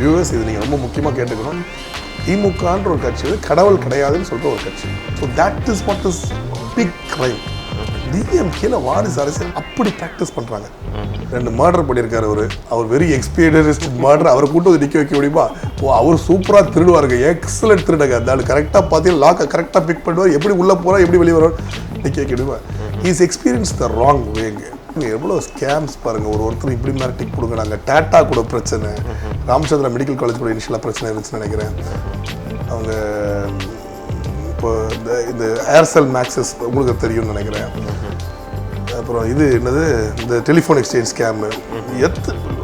Viewers இது நீங்கள் ரொம்ப முக்கியமாக கேட்டுக்கணும். திமுகன்ற ஒரு கட்சி வந்து கடவுள் கிடையாதுன்னு சொல்லிட்டு ஒரு கட்சி. So that is what is big crime. டிஎம்கேல வாரிசு அரசியல் அப்படி ப்ராக்டிஸ் பண்ணுறாங்க. 2 மர்டர் பண்ணியிருக்காரு அவர் வெரி எக்ஸ்பீரியன்ஸ்ட் மர்டர். அவரை கூட்டு வந்து நிற்க வைக்க முடியுமா? அவர் சூப்பராக திருடுவாருங்க, எக்ஸலண்ட் திருடுங்க. அந்த கரெக்டாக பார்த்தீங்கன்னா லாக்கை கரெக்டாக பிக் பண்ணுவார், எப்படி உள்ளே போகிறார் எப்படி வெளியே வரும் நிற்க வைக்க முடியுமா? இஸ் எக்ஸ்பீரியன்ஸ் த ராங் வேங்க. எவ்வளோ ஸ்கேம்ஸ் பாருங்கள். ஒருத்தர் இப்படி மாதிரி டிக் கொடுங்க. நாங்கள் டாட்டா கூட பிரச்சனை, ராமச்சந்திரா மெடிக்கல் காலேஜ் கூட இனிஷியலாக பிரச்சனை இருந்துச்சுன்னு நினைக்கிறேன். அவங்க இப்போ இந்த ஏர்செல் மேக்ஸஸ் உங்களுக்கு தெரியும்னு நினைக்கிறேன். அப்புறம் இது என்னது இந்த டெலிஃபோன் எக்ஸ்சேஞ்ச் ஸ்கேமு.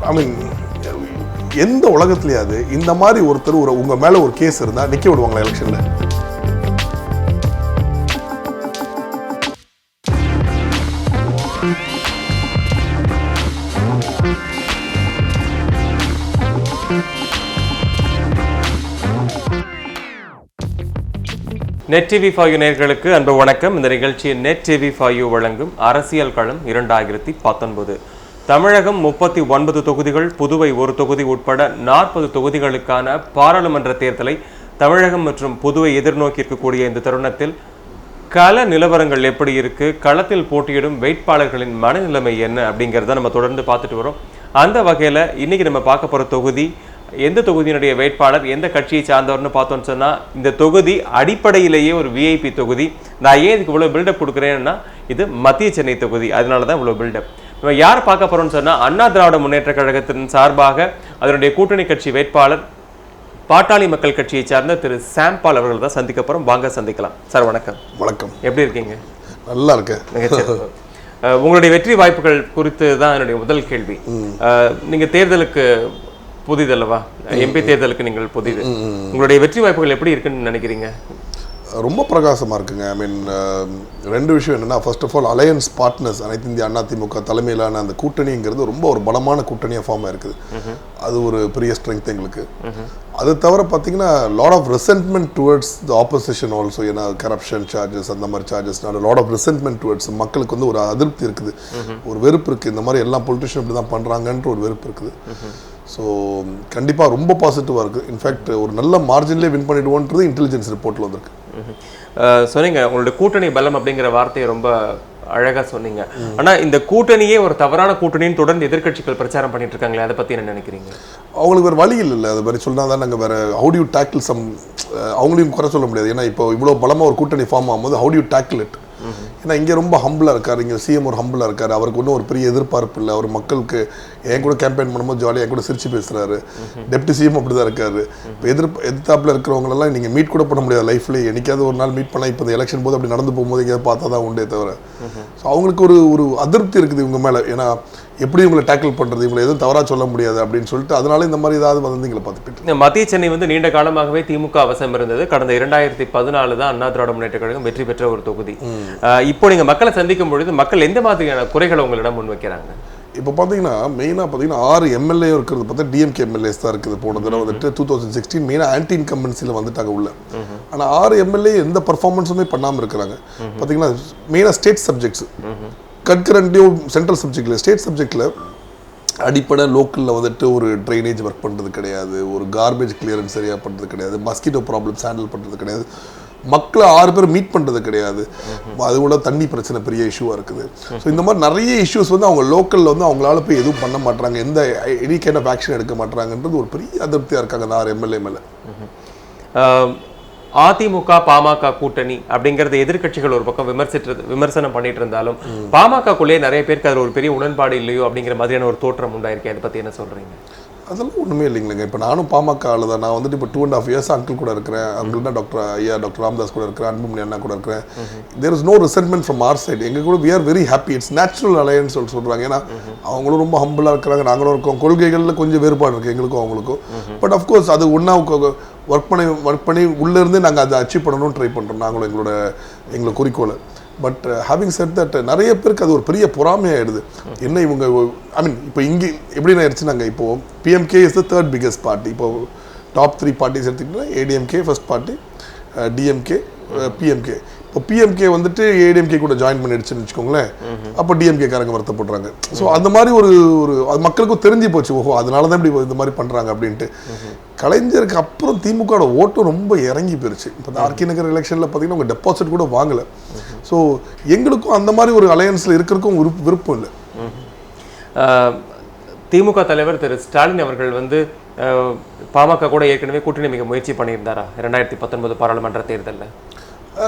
ஐ மீன் எந்த உலகத்துலையாவது இந்த மாதிரி ஒருத்தர் உங்கள் மேலே ஒரு கேஸ் இருந்தால் நிற்க விடுவாங்களா எலெக்ஷனில்? நெட் டிவி ஃபார் யூ நேயர்களுக்கு அன்பு வணக்கம். இந்த நிகழ்ச்சி நெட் டிவி ஃபார் யூ வழங்கும் அரசியல் களம் 2019. தமிழகம் 39 தொகுதிகள், புதுவை 1 தொகுதி உட்பட 40 தொகுதிகளுக்கான பாராளுமன்ற தேர்தலை தமிழகம் மற்றும் புதுவை எதிர்நோக்கி இருக்கக்கூடிய இந்த தருணத்தில் கள நிலவரங்கள் எப்படி இருக்கு, களத்தில் போட்டியிடும் வேட்பாளர்களின் மனநிலைமை என்ன அப்படிங்கிறத நம்ம தொடர்ந்து பார்த்துட்டு வரோம். அந்த வகையில் இன்னைக்கு நம்ம பார்க்க போகிற தொகுதி, எந்த தொகுதியினுடைய வேட்பாளர் எந்த கட்சியை சார்ந்தவர்னு பார்த்தோன்னு சொன்னால், இந்த தொகுதி அடிப்படையிலேயே ஒரு விஐபி தொகுதி. நான் ஏன் இதுக்கு இவ்வளோ பில்டப் கொடுக்குறேன்னா, இது மத்திய சென்னை தொகுதி, அதனால தான் இவ்வளோ பில்டப். நம்ம யார் பார்க்க போகிறோம்னு சொன்னால், அண்ணா திராவிட முன்னேற்ற கழகத்தின் சார்பாக அதனுடைய கூட்டணி கட்சி வேட்பாளர் பாட்டாளி மக்கள் கட்சியை சார்ந்த திரு சாம் பால் அவர்கள் தான் சந்திக்க போகிறோம். வாங்க சந்திக்கலாம். சார் வணக்கம். வணக்கம். எப்படி இருக்கீங்க? நல்லா இருக்கேன். மிகச்சிறப்பு. உங்களுடைய வெற்றி வாய்ப்புகள் குறித்து தான் என்னுடைய முதல் கேள்வி. நீங்கள் தேர்தலுக்கு புதிதல்லவா, எம்பி தேர்தலுக்கு நீங்கள் புதிது, உங்களுடைய வெற்றி வாய்ப்புகள் எப்படி இருக்குன்னு நினைக்கிறீங்க? ரொம்ப பிரகாசமாக இருக்குங்க. ஐ மீன் 2 விஷயம் என்னென்னா, first of all alliance partners அனைத்து இந்திய அண்ணா திமுக தலைமையிலான அந்த கூட்டணிங்கிறது ரொம்ப ஒரு பலமான கூட்டணியாக ஃபார்ம் ஆயிருக்குது. அது ஒரு பெரிய ஸ்ட்ரென்த் எங்களுக்கு. அது தவிர பார்த்தீங்கன்னா lot of resentment towards the opposition also. ஏன்னா கரப்ஷன் சார்ஜஸ் அந்த மாதிரி சார்ஜஸ்னால லாட் ஆஃப் ரெசென்ட்மெண்ட் டுவர்ட்ஸ் மக்களுக்கு வந்து ஒரு அதிருப்தி இருக்குது, ஒரு வெறுப்பு இருக்குது. இந்த மாதிரி எல்லா பொலிட்டிஷியன் இப்படி தான் பண்ணுறாங்கன்ற ஒரு வெறுப்பு இருக்குது. ஸோ கண்டிப்பாக ரொம்ப பாசிட்டிவாக இருக்குது. இன்ஃபேக்ட் ஒரு நல்ல மார்ஜின்லேயே வின் பண்ணிடுவோன்றது இன்டெலிஜென்ஸ் ரிப்போர்ட்டில் வந்திருக்கு. சொன்னீங்க உங்களுடைய கூட்டணி பலம் அப்படிங்கிற வார்த்தையை ரொம்ப அழகாக சொன்னீங்க. ஆனால் இந்த கூட்டணியே ஒரு தவறான கூட்டணின்னு தொடர்ந்து எதிர்கட்சிகள் பிரச்சாரம் பண்ணிட்டு இருக்காங்களே, அதை பற்றி என்ன நினைக்கிறீங்க? அவங்களுக்கு வேறு வழி இல்லை. அது மாதிரி சொன்னால் தான் நாங்கள் வேறு how do you tackle some, அவங்களையும் குறை சொல்ல முடியாது. ஏன்னா இப்போ இவ்வளோ பலமாக ஒரு கூட்டணி ஃபார்ம் ஆகும்போது how do you tackle it. ஏன்னா இங்கே ரொம்ப ஹம்பிளாக இருக்கார், இங்கே சிஎம் ஒரு ஹம்பிளாக இருக்கார். அவருக்கு ஒன்றும் ஒரு பெரிய எதிர்பார்ப்பு இல்லை. அவர் மக்களுக்கு என் கூட கேம்பெயின் பண்ணும்போது ஜாலியாக என் கூட சிரிச்சு பேசுகிறாரு. டெப்டி சிஎம் அப்படி தான் இருக்காரு. இப்போ எதிர்த்தாப்பில் இருக்கிறவங்களெல்லாம் நீங்கள் மீட் கூட பண்ண முடியாது லைஃப்லேயே. என்னைக்காவது ஒரு நாள் மீட் பண்ணால் இப்போ இந்த எலெக்ஷன் போது அப்படி நடந்து போகும்போது எங்கேயாவது பார்த்தா தான் உண்டே தவிர. ஸோ அவங்களுக்கு ஒரு அதிருப்தி இருக்குது இவங்க மேலே. ஏன்னா எப்படி இவங்களை டேக்கிள் பண்ணுறது, இவங்களை எதுவும் தவறாக சொல்ல முடியாது அப்படின்னு சொல்லிட்டு அதனால இந்த மாதிரி ஏதாவது வந்து எங்களை பார்த்துட்டு. மத்திய சென்னை வந்து நீண்ட காலமாகவே திமுக அவசம் இருந்தது. கடந்த 2014 தான் அண்ணா திராவிட முன்னேற்ற கழகம் வெற்றி பெற்ற ஒரு தொகுதி. இப்போ நீங்கள் மக்களை சந்திக்கும் பொழுது மக்கள் எந்த மாதிரியான குறைகளை உங்களிடம் முன்வைக்கிறாங்க? இப்போ பார்த்தீங்கன்னா மெயினாக பார்த்தீங்கன்னா 6 எம்எல்ஏ இருக்கிறது பார்த்தா டிஎம்கே எம்எல்ஏஸ் தான் இருக்குது. போன தடவை வந்துட்டு 2016 மெயினாக ஆன்டி இன்கம்பன்சியில் வந்துட்டாங்க உள்ள. ஆனால் 6 எம்எல்ஏ எந்த பர்ஃபார்மன்ஸுமே பண்ணாமல் இருக்கிறாங்க. பார்த்தீங்கன்னா மெயினாக ஸ்டேட் சப்ஜெக்ட்ஸ் கன்கரண்ட்லியும் சென்ட்ரல் சப்ஜெக்டில், ஸ்டேட் சப்ஜெக்டில் அடிப்படை லோக்கலில் வந்துட்டு ஒரு ட்ரைனேஜ் ஒர்க் பண்ணுறது கிடையாது, ஒரு கார்பேஜ் கிளியரன்ஸ் சரியாக பண்ணுறது கிடையாது, மஸ்கிட்டோ ப்ராப்ளம்ஸ் ஹேண்டில் பண்ணுறது கிடையாது, மக்களை 6 பேர் மீட் பண்ணுறது கிடையாது. அது கூட தண்ணி பிரச்சனை பெரிய இஷ்யூவாக இருக்குது. ஸோ இந்த மாதிரி நிறைய இஷ்யூஸ் வந்து அவங்க லோக்கலில் வந்து அவங்களால போய் எதுவும் பண்ண மாட்டாங்க, எந்த எனி கைண்ட் ஆஃப் ஆக்ஷன் எடுக்க மாட்டாங்கன்றது ஒரு பெரிய அதிருப்தியாக இருக்காங்க அந்த 6 எம்எல்ஏ மேலே. அதிமுக பாமக கூட்டணி அப்படிங்கறது எதிர்கட்சிகள் ஒரு பக்கம் விமர்சனம் பண்ணிட்டு இருந்தாலும் பாமகக்குள்ளே நிறைய பேருக்கு அதில் ஒரு பெரிய உடன்பாடு இல்லையோ அப்படிங்கிற மாதிரியான ஒரு தோற்றம் உண்டாயிருக்கேன். அதை பற்றி என்ன சொல்றீங்க? அதெல்லாம் ஒன்றுமே இல்லைங்களேங்க. இப்போ நானும் பாமக ஆளு தான். நான் வந்துட்டு இப்போ 2.5 years அங்கிள் கூட இருக்கிறேன். அங்கிள் தான் டாக்டர் ராமதாஸ் கூட இருக்கிறேன், அன்புமணி அண்ணா கூட இருக்கிறேன். There is no resentment from our side. எங்கள் கூட we are very happy. It's natural alliance சொல்கிறாங்க. ஏன்னா அவங்களும் ரொம்ப ஹம்பிளாக இருக்கிறாங்க, நாங்களும் இருக்கோம். கொள்கைகளில் கொஞ்சம் வேறுபாடு இருக்குது எங்களுக்கும் அவங்களுக்கும். பட் அஃப்கோர்ஸ் அது ஒன்றா ஒர்க் பண்ணி உள்ளேருந்து நாங்கள் அதை அச்சீவ் பண்ணணும்னு ட்ரை பண்ணுறோம், நாங்களும் எங்களோட குறிக்கோளை. பட் ஹேவிங் செட் தட் நிறைய பேருக்கு அது ஒரு பெரிய பொறாமையாகிடுது. என்ன இவங்க ஐ மீன் இப்போ இங்கே எப்படின்னு ஆயிடுச்சு, நாங்கள் இப்போது PMK is the 3rd biggest party. இப்போது டாப் 3 பார்ட்டிஸ் எடுத்துக்கிட்டோம்னா ADMK first party, DMK, PMK. இப்போ பிஎம்கே வந்துட்டு ஏடிஎம்கே கூட ஜாயின் பண்ணிடுச்சுன்னு வச்சுக்கோங்களேன், அப்போ டிஎம்கே காரங்க வருத்தப்படுறாங்க. ஸோ அந்த மாதிரி ஒரு அது மக்களுக்கும் தெரிஞ்சு போச்சு, ஓஹோ அதனால தான் இப்படி இந்த மாதிரி பண்ணுறாங்க அப்படின்ட்டு. கலைஞருக்கு அப்புறம் திமுக ஓட்டும் ரொம்ப இறங்கி போயிருச்சு. இப்போ இந்த ஆர்கே நகர் எலெக்ஷனில் பார்த்தீங்கன்னா அவங்க டெபாசிட் கூட வாங்கலை. ஸோ எங்களுக்கும் அந்த மாதிரி ஒரு அலையன்ஸில் இருக்கிறதுக்கும் விருப்பம் இல்லை. திமுக தலைவர் திரு ஸ்டாலின் அவர்கள் வந்து பாமக கூட ஏற்கனவே கூட்டணி மிக முயற்சி பண்ணியிருந்தாரா 2019 பாராளுமன்ற தேர்தலில்?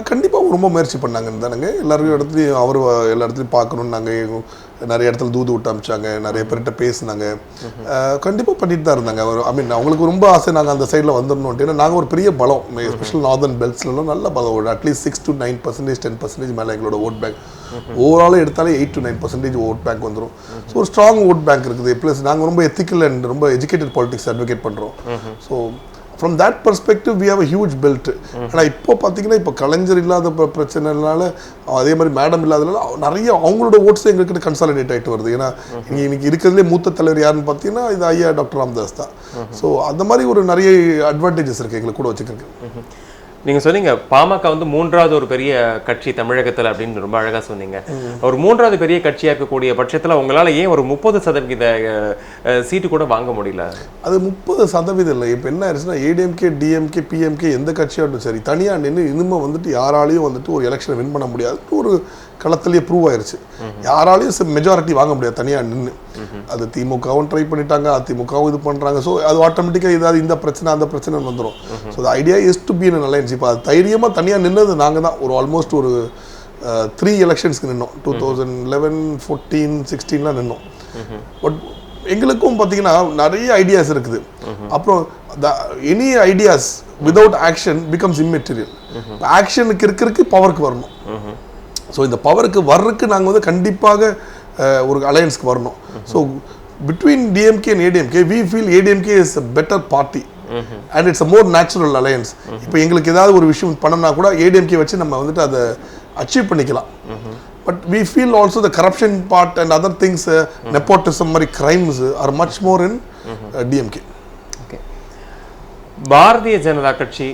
கண்டிப்பாக ரொம்ப முயற்சி பண்ணாங்கன்னு தானுங்க. எல்லாரும் இடத்துலையும் அவர் எல்லா இடத்துலையும் பார்க்கணுன்னு நாங்கள் நிறைய இடத்துல தூது விட்டு அமிச்சாங்க, நிறைய பேர்கிட்ட பேசினாங்க. கண்டிப்பாக பண்ணிட்டு தான் இருந்தாங்க. அவர் அவங்களுக்கு ரொம்ப ஆசை நாங்கள் அந்த சைடில் வந்துடணுன்ட்டு. ஏன்னா நாங்கள் ஒரு பெரிய பலம், எஸ்பெஷல் நார்தர்ன் பெல்ட்ஸ்லாம் நல்ல பலம். அட்லீஸ்ட் 6 to 9%, 10% மேலே எங்களோட ஓட் பேங்க். ஓவரால் எடுத்தாலே 8 to 9% ஓட் பேங்க் வந்துடும். ஸோ ஒரு ஸ்ட்ராங் ஓட் பேங்க் இருக்குது. ப்ளஸ் நாங்கள் ரொம்ப எத்திக்கல் அண்ட் ரொம்ப எஜுகேட்டட் பாலிடிக்ஸ் அட்வொகேட் பண்ணுறோம். So from that perspective we have a huge belt. ஆனால் இப்போ பார்த்தீங்கன்னா இப்போ கலைஞர் இல்லாத பிரச்சனைனால, அதே மாதிரி மேடம் இல்லாதனால நிறைய அவங்களோட ஓட்ஸ் எங்கள்கிட்ட கன்சாலிடேட் ஆகிட்டு வருது. ஏன்னா இன்னைக்கு இருக்கிறதுலே மூத்த தலைவர் யாருன்னு பார்த்தீங்கன்னா இது ஐயா டாக்டர் ராமதாஸ் தான். ஸோ அந்த மாதிரி ஒரு நிறைய அட்வான்டேஜஸ் இருக்குது எங்களுக்கு கூட வச்சுக்கிறதுக்கு. நீங்கள் சொன்னீங்க பாமக வந்து மூன்றாவது ஒரு பெரிய கட்சி தமிழகத்தில் அப்படின்னு ரொம்ப அழகாக சொன்னீங்க. ஒரு மூன்றாவது பெரிய கட்சியாக இருக்கக்கூடிய பட்சத்தில் உங்களால் ஏன் ஒரு 30% சீட்டு கூட வாங்க முடியல? அது 30% இல்லை. இப்போ என்ன ஆயிடுச்சுன்னா ஏடிஎம்கே, டிஎம்கே, பிஎம்கே எந்த கட்சியாகட்டும் சரி, தனியாக நின்று இனிமேல் வந்துட்டு யாராலையும் வந்துட்டு ஒரு எலெக்ஷனை வின் பண்ண முடியாது ஒரு களத்திலேயே ப்ரூவ் ஆயிருச்சு. யாராலையும் மெஜாரிட்டி வாங்க முடியாது தனியாக நின்று. அது திமுகவும் ட்ரை பண்ணிட்டாங்க, அதிமுகவும் இது பண்ணுறாங்க. ஸோ அது ஆட்டோமேட்டிக்காக ஏதாவது இந்த பிரச்சனை அந்த பிரச்சனை வந்துடும். So the idea is to be in alliance. இப்போ அது தைரியமாக தனியாக நின்னது நாங்கள் தான். ஒரு ஆல்மோஸ்ட் ஒரு 3 எலெக்ஷன்ஸ்க்கு நின்னோம். 2011, 14, 16 நின்னோம். பட் எங்களுக்கும் பார்த்தீங்கன்னா நிறைய ஐடியாஸ் இருக்குது. அப்புறம் any ideas without action becomes immaterial. ஆக்ஷனுக்கு இருக்கிறதுக்கு பவருக்கு வரணும். ஸோ இந்த பவருக்கு வர்றதுக்கு நாங்கள் வந்து கண்டிப்பாக ஒரு அலையன்ஸ்க்கு வரணும். So between DMK and ADMK we feel ADMK is a better party and it's a more natural alliance. இப்போ எங்களுக்கு ஏதாவது ஒரு விஷயம் பண்ணனா கூட ஏடிஎம்கே வச்சு நம்ம வந்துட்டு அதை அச்சீவ் பண்ணிக்கலாம். But we feel also the corruption part and other things, nepotism மாதிரி crimes are much more in DMK. Bharatiya Janata கட்சி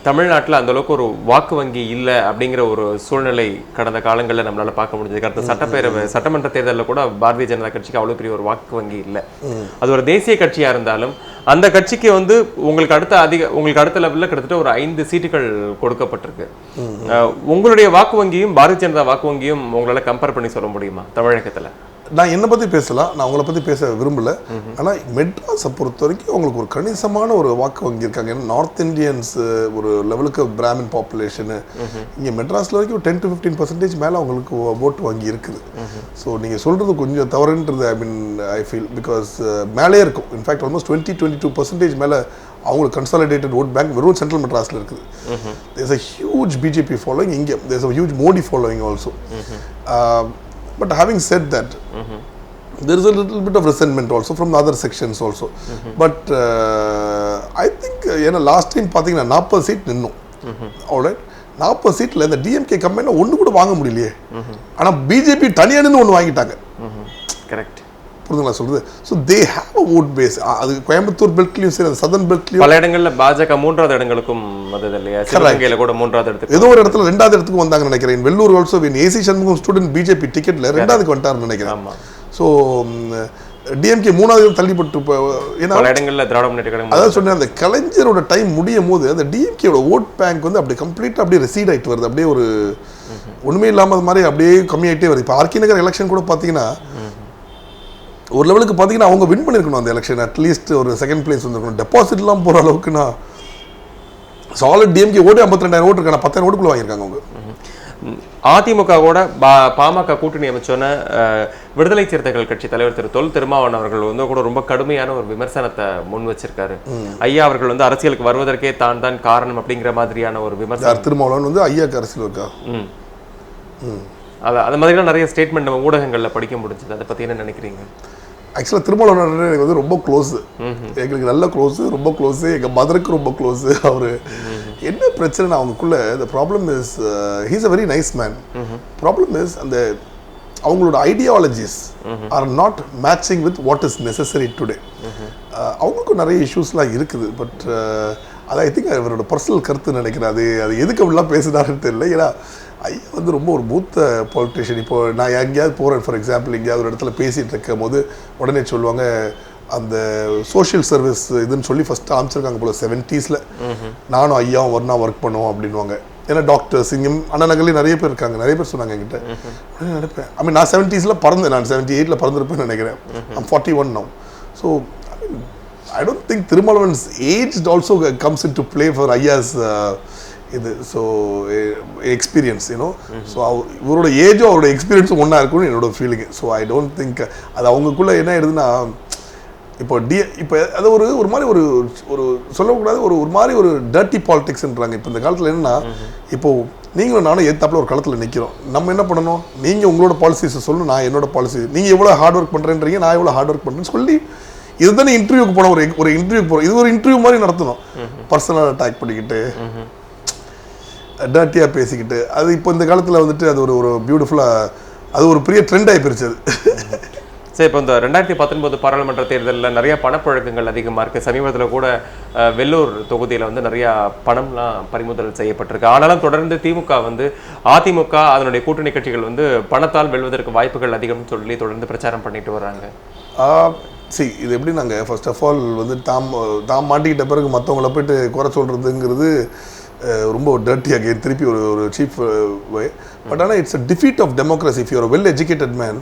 தமிழ்நாட்டில் அந்த அளவுக்கு ஒரு வாக்கு வங்கி இல்லை அப்படிங்கிற ஒரு சூழ்நிலை கடந்த காலங்களில் நம்மளால பார்க்க முடிஞ்சது. கடந்த சட்டமன்ற தேர்தலில் கூட பாரதிய ஜனதா கட்சிக்கு அவ்வளோ பெரிய ஒரு வாக்கு வங்கி இல்லை. அது ஒரு தேசிய கட்சியா இருந்தாலும் அந்த கட்சிக்கு வந்து உங்களுக்கு அடுத்த லெவலில் கிட்டத்தட்ட ஒரு 5 சீட்டுகள் கொடுக்கப்பட்டிருக்கு. உங்களுடைய வாக்கு வங்கியும் பாரதிய ஜனதா வாக்கு வங்கியும் உங்களால கம்பேர் பண்ணி சொல்ல முடியுமா தமிழகத்தில்? நான் என்னை பற்றி பேசலாம், நான் அவங்கள பற்றி பேச விரும்பலை. ஆனால் மெட்ராஸை பொறுத்த வரைக்கும் அவங்களுக்கு ஒரு கணிசமான ஒரு வாக்கு வங்கி இருக்காங்க. ஏன்னா நார்த் இந்தியன்ஸ் ஒரு லெவலுக்கு பிராமின் பாப்புலேஷனு. இங்கே மெட்ராஸில் வரைக்கும் 10 to 15% மேலே அவங்களுக்கு ஓட்டு வங்கி இருக்குது. ஸோ நீங்கள் சொல்கிறது கொஞ்சம் தவறுன்றது ஐ ஃபீல் பிகாஸ் மேலே இருக்கும். இன்ஃபேக்ட் ஆல்மோஸ்ட் 20-22% மேலே அவங்களுக்கு கன்சாலிடேட்டட் ஓட் பேங்க் வெறும் சென்ட்ரல் மெட்ராஸில் இருக்குது. There is a huge BJP following. இங்கே there is a huge Modi following also. But having said that, there is a little bit of resentment also from the other sections also. But I think last time பார்த்தீங்கன்னா 40 seat நின்னோம். Alright, 40 சீட்டில் இந்த DMK company ஒன்று கூட வாங்க முடியலையே. ஆனால் BJP தனியாக நின்று ஒன்று வாங்கிட்டாங்க. கரெக்ட், புரிதுங்களா சொல்றது? So they have a vote base. அது கோயம்புத்தூர் பெல்ட்லையும் சரி, சதர்ன் பெல்ட்லையும் பல இடங்களில் பாஜக 3வது இடங்களுக்கும் வந்தது இல்லையா? சிவகங்கையில கூட 3வது இடத்துக்கு, ஏதோ ஒரு இடத்துல 2வது இடத்துக்கு வந்தாங்கன்னு நினைக்கிறேன். Vellore also AC Shanmugam student BJP டிக்கெட்ல 2வதுக்கு வந்துட்டாருன்னு நினைக்கிறேன். ஸோ டிஎம்கே 3வது தள்ளிப்பட்டு பல இடங்களில் திராவிட முன்னேற்ற கழகம். அதாவது சொன்னேன், அந்த கலைஞரோட டைம் முடியும் போது அந்த டிஎம்கேயோட ஓட் பேங்க் வந்து அப்படியே கம்ப்ளீட்டாக அப்படியே ரெசீட் ஆகிட்டு வருது. அப்படியே ஒரு ஒன்றுமே இல்லாமல் மாதிரி அப்படியே கம்மியாகிட்டே வருது. இப்போ ஆர்கே நகர் எலெக்ஷன் கூட பார்த்தீங்கன்னா ஒரு லெவலுக்கு பார்த்தீங்கன்னா அவங்க வின் பண்ணியிருக்கணும் அந்த எலெக்ஷன். அட்லீஸ்ட் ஒரு 2nd பிளேஸ் வந்துருக்கணும். டெபாசிட்லாம் போகிற அளவுக்குன்னா சாலிட் டிஎம்கே ஓட்டு 52,000 ஓட்டு இருக்காங்க. 10,000 ஓட்டுக்குள்ள வாங்கியிருக்காங்க அவங்க. அதிமுக கூட பாமக கூட்டணி அமைச்சோன்ன விடுதலை சிறுத்தைகள் கட்சி தலைவர் திரு தொல் திருமாவளவன் அவர்கள் வந்து கூட ரொம்ப கடுமையான ஒரு விமர்சனத்தை முன் வச்சிருக்காரு. ஐயா அவர்கள் வந்து அரசியலுக்கு வருவதற்கே தான் காரணம் அப்படிங்கிற மாதிரியான ஒரு விமர்சனம். திருமாவளவன் வந்து ஐயாக்கு அரசியல் இருக்கா? அது மாதிரிலாம் நிறைய ஸ்டேட்மெண்ட் நம்ம ஊடகங்களில் படிக்க முடிஞ்சது. அதை பற்றி என்ன நினைக்கிறீங்க? ஆக்சுவலாக திருமாவளவன் எனக்கு வந்து ரொம்ப க்ளோஸு, எங்களுக்கு நல்ல க்ளோஸு, ரொம்ப க்ளோஸு, எங்கள் மதருக்கு ரொம்ப க்ளோஸு. அவர் என்ன பிரச்சனை அவங்களுக்குள்ள the problem is he's a very nice man. Problem is அந்த அவங்களோட ideologies are not matching with what is necessary today. அவங்களுக்கும் நிறைய இஷ்யூஸ்லாம் இருக்குது. பட் அது ஐ திங்க் அவரோட பர்சனல் கருத்து நினைக்கிறேன். அது எதுக்கு அப்படிலாம் பேசுனாருன்னு தெரியல. ஏன்னா ஐயா வந்து ரொம்ப ஒரு மூத்த பொலிட்டிஷியன். இப்போ நான் எங்கேயாவது போகிறேன், ஃபார் எக்ஸாம்பிள் எங்கேயாவது ஒரு இடத்துல பேசிகிட்டு இருக்கும் போது உடனே சொல்லுவாங்க அந்த சோஷியல் சர்வீஸ் இதுன்னு சொல்லி ஃபஸ்ட்டு ஆரம்பிச்சிருக்காங்க போல 70s. நானும் ஐயாவும் ஒன்றா ஒர்க் பண்ணுவோம் அப்படின்வாங்க. ஏன்னா டாக்டர்ஸ் இங்கே அண்ணா நகர்லேயும் நிறைய பேர் இருக்காங்க, நிறைய பேர் சொன்னாங்க என்கிட்ட. நினைப்பேன் ஐ மீன் நான் 70s பிறந்தேன், நான் 78 பிறந்திருப்பேன்னு நினைக்கிறேன். I'm 41 now. So I don't think Thirumalavans age also comes into play for IAS இது. ஸோ எக்ஸ்பீரியன்ஸ் ஸோ இவரோட ஏஜும் அவரோட எக்ஸ்பீரியன்ஸும் ஒன்றா இருக்கும்னு என்னோட feeling. So I don't think அது அவங்களுக்குள்ளே என்ன ஆயிடுதுன்னா இப்போ அது ஒரு மாதிரி ஒரு சொல்லக்கூடாது, ஒரு மாதிரி ஒரு டர்ட்டி பாலிடிக்ஸ்ன்றாங்க. இப்போ இந்த காலத்தில் என்னன்னா, இப்போது நீங்களும் நானும் ஏத்தாப்புல ஒரு களத்தில் நிற்கிறோம். நம்ம என்ன பண்ணணும், நீங்கள் உங்களோட பாலிசிஸை சொல்லணும், நான் என்னோட பாலிசி. நீங்கள் எவ்வளோ ஹார்ட் ஒர்க் பண்ணுறேன்றீங்க, நான் எவ்வளோ ஹார்ட் ஒர்க் பண்ணுறேன்னு சொல்லி இது தானே இன்டர்வியூக்கு போனோம். ஒரு இன்டர்வியூக்கு போகிறோம், இது ஒரு இன்டர்வியூ மாதிரி நடத்தணும். பர்சனல் அட்டாக் பண்ணிக்கிட்டு டர்ட்டியாக பேசிக்கிட்டு அது இப்போ இந்த காலத்தில் வந்துட்டு அது ஒரு பியூட்டிஃபுல்லாக அது ஒரு பெரிய ட்ரெண்ட் ஆகி போயிருச்சு அது. சரி, இப்போ இந்த 2019 பாராளுமன்ற தேர்தலில் நிறைய பணப்புழக்கங்கள் அதிகமாக இருக்குது. சமீபத்தில் கூட வெள்ளூர் தொகுதியில் வந்து நிறையா பணம்லாம் பறிமுதல் செய்யப்பட்டிருக்கு. ஆனாலும் தொடர்ந்து திமுக வந்து அதிமுக அதனுடைய கூட்டணி கட்சிகள் வந்து பணத்தால் வெல்வதற்கு வாய்ப்புகள் அதிகம்னு சொல்லி தொடர்ந்து பிரச்சாரம் பண்ணிட்டு வர்றாங்க. இது எப்படி நாங்கள் ஃபர்ஸ்ட் ஆஃப் ஆல் வந்து தாம் மாட்டிக்கிட்ட பிறகு மற்றவங்கள போய்ட்டு குறை சொல்கிறதுங்கிறது ரொம்ப டர்ட்டியாக திருப்பி ஒரு சீஃப் வே. பட் ஆனால் it's a defeat of democracy. If you're well educated man,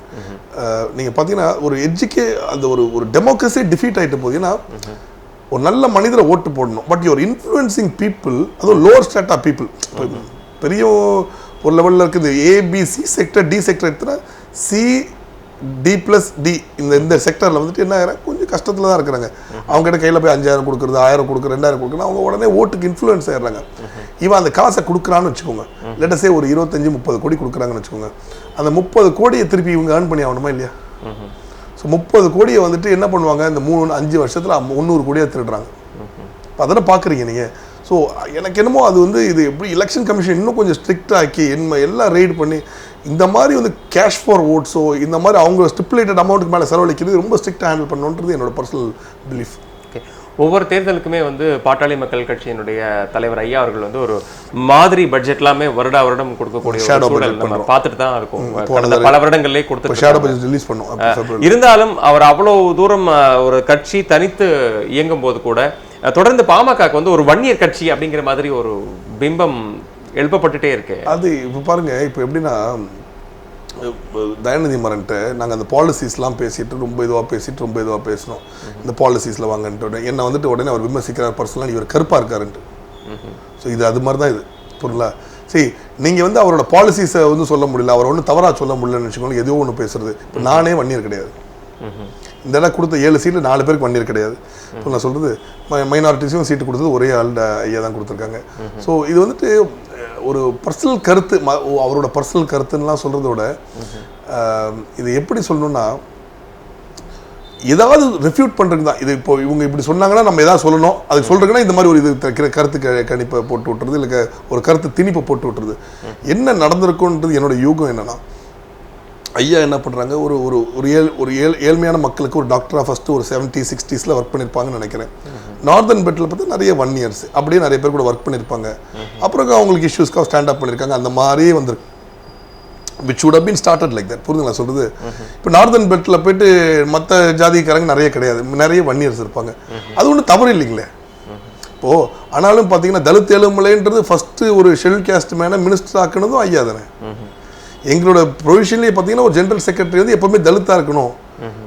நீங்கள் பார்த்தீங்கன்னா அந்த ஒரு டெமோக்ரஸி டிஃபீட் ஆகிட்டு போகுது. ஏன்னா ஒரு நல்ல மனிதரை ஓட்டு போடணும், பட் யூர் இன்ஃப்ளூயன்சிங் பீப்புள், அதுவும் லோவர் ஸ்டேட் ஆஃப் பீப்புள். பெரிய ஒரு லெவலில் இருக்குது ஏபிசி செக்டர், டி செக்டர் எடுத்துனா C+D இந்த செக்டரில் வந்துட்டு என்ன ஆகிறாங்க, கொஞ்சம் கஷ்டத்தில் தான் இருக்கிறாங்க. அவங்ககிட்ட கையில் போய் 5000 கொடுக்குறது, 1000 கொடுக்குறது, 2000 கொடுக்குறது, அவங்க உடனே ஓட்டுக்கு இன்ஃப்ளூயன்ஸ் ஆகிடுறாங்க. இவன் அந்த காசை கொடுக்குறான்னு வச்சுக்கோங்க, லெட்டஸே ஒரு 25-30 கோடி கொடுக்குறாங்கன்னு வச்சுக்கோங்க. அந்த 30 கோடியை திருப்பி இவங்க ஏர்ன் பண்ணி ஆகணுமா இல்லையா? ஸோ 30 கோடியை வந்துட்டு என்ன பண்ணுவாங்க, இந்த 3-5 வருஷத்தில் 300 கோடியாக திருடுறாங்க. இப்போ அதெல்லாம் பார்க்குறீங்க நீங்கள். ஸோ எனக்கு என்னமோ அது வந்து இது எப்படி எலெக்ஷன் கமிஷன் இன்னும் கொஞ்சம் ஸ்ட்ரிக்ட் ஆக்கி எல்லாம் ரெய்டு பண்ணி இந்த மாதிரி வந்து கேஷ் ஃபார் ஓட்ஸோ இந்த மாதிரி அவங்க ஸ்டிப்புலேட்டட் அமௌண்ட்டுக்கு மேலே செலவழிக்கிறது ரொம்ப ஸ்ட்ரிக்டாக ஹேண்டில் பண்ணணுன்றது என்னோட பர்சனல் பிலீஃப். ஓகே, ஒவ்வொரு தேர்தலுக்குமே வந்து பாட்டாளி மக்கள் கட்சியினுடைய தலைவர் ஐயா அவர்கள் வந்து ஒரு மாதிரி பட்ஜெட்லாமே வருடம் கொடுக்கக்கூடிய சூழல் நம்ம பார்த்துட்டு தான் இருக்கும். பல வருடங்களிலே கொடுத்து ரிலீஸ் பண்ணுவோம். இருந்தாலும் அவர் அவ்வளவு தூரம் ஒரு கட்சி தனித்து இயங்கும் போது கூட தொடர்ந்து பாமகக்கு வந்து ஒரு வன்னியர் கட்சி அப்படிங்கிற மாதிரி ஒரு பிம்பம் எழுப்பப்பட்டுட்டே இருக்கு. அது இப்போ பாருங்க, இப்போ எப்படின்னா தயாநிதி மாறன்ட்டு நாங்கள் அந்த பாலிசிஸ்லாம் பேசிட்டு ரொம்ப இதுவாக பேசணும். இந்த பாலிசிஸில் வாங்கன்ட்டு என்னை வந்துட்டு உடனே அவர் விமர்சிக்கிறார் பர்சனலாக, இவர் கருப்பாக இருக்காருன்ட்டு. ஸோ இது அது மாதிரி தான் இது பொருளா. சரி, நீங்கள் வந்து அவரோட பாலிசிஸை வந்து சொல்ல முடியல, அவர் ஒன்றும் தவறாக சொல்ல முடியலன்னு வச்சுக்கோங்க, எதுவும் ஒன்று பேசுறது. இப்போ நானே வன்னியர் கிடையாது, இந்த இடம் கொடுத்த 7 சீட்டில் 4 பேருக்கு வன்னியர் கிடையாது. இப்போ நான் சொல்கிறது மைனாரிட்டிஸும் சீட்டு கொடுத்தது ஒரே ஆள் ஐயா தான் கொடுத்துருக்காங்க. ஸோ இது வந்துட்டு ஒரு பர்சனல் கருத்து, அவரோட பர்சனல் கருத்துன்னெலாம் சொல்கிறத விட இது எப்படி சொல்லணும்னா ஏதாவது ரெஃப்யூட் பண்ணுறதுக்கு தான். இது இப்போ இவங்க இப்படி சொன்னாங்கன்னா நம்ம எதாவது சொல்லணும், அதுக்கு சொல்கிறதுக்குன்னா இந்த மாதிரி ஒரு இது கருத்து கணிப்பை போட்டு விட்டுறது, இல்லை ஒரு கருத்து திணிப்பை போட்டு விட்டுறது. என்ன நடந்திருக்குன்றது என்னோட யூகம் என்னென்னா, ஐயா என்ன பண்ணுறாங்க, ஒரு ஏழ்மையான மக்களுக்கு ஒரு டாக்டராக ஃபஸ்ட்டு ஒரு 70s-60s ஒர்க் பண்ணியிருப்பாங்கன்னு நினைக்கிறேன். நார்தன் பெட்டில் பார்த்தா நிறைய 1 years அப்படியே நிறைய பேர் கூட ஒர்க் பண்ணியிருப்பாங்க. அப்புறம் அவங்களுக்கு இஷ்யூஸ்க்காக ஸ்டாண்ட் அப் பண்ணியிருக்காங்க. அந்த மாதிரியே வந்துருக்கு, which would have been started like that. புரிஞ்சுங்களா சொல்கிறது? இப்போ நார்தன் பெட்டில் போய்ட்டு மற்ற ஜாதிக்காரங்க நிறைய கிடையாது, நிறைய 1 years இருப்பாங்க. அது ஒன்றும் தவறு இல்லைங்களே. இப்போது ஆனாலும் பார்த்தீங்கன்னா தலித் ஏழுமலைன்றது ஃபஸ்ட்டு ஒரு ஷெட்யூல் கேஸ்ட் மேலே மினிஸ்டர் ஆக்குனதும் ஐயா தானே. எங்களோட ப்ரொவிஷன்லேயே பார்த்தீங்கன்னா ஒரு ஜென்ரல் செக்ரட்டரி வந்து எப்போவுமே தலித்தாக இருக்கணும்,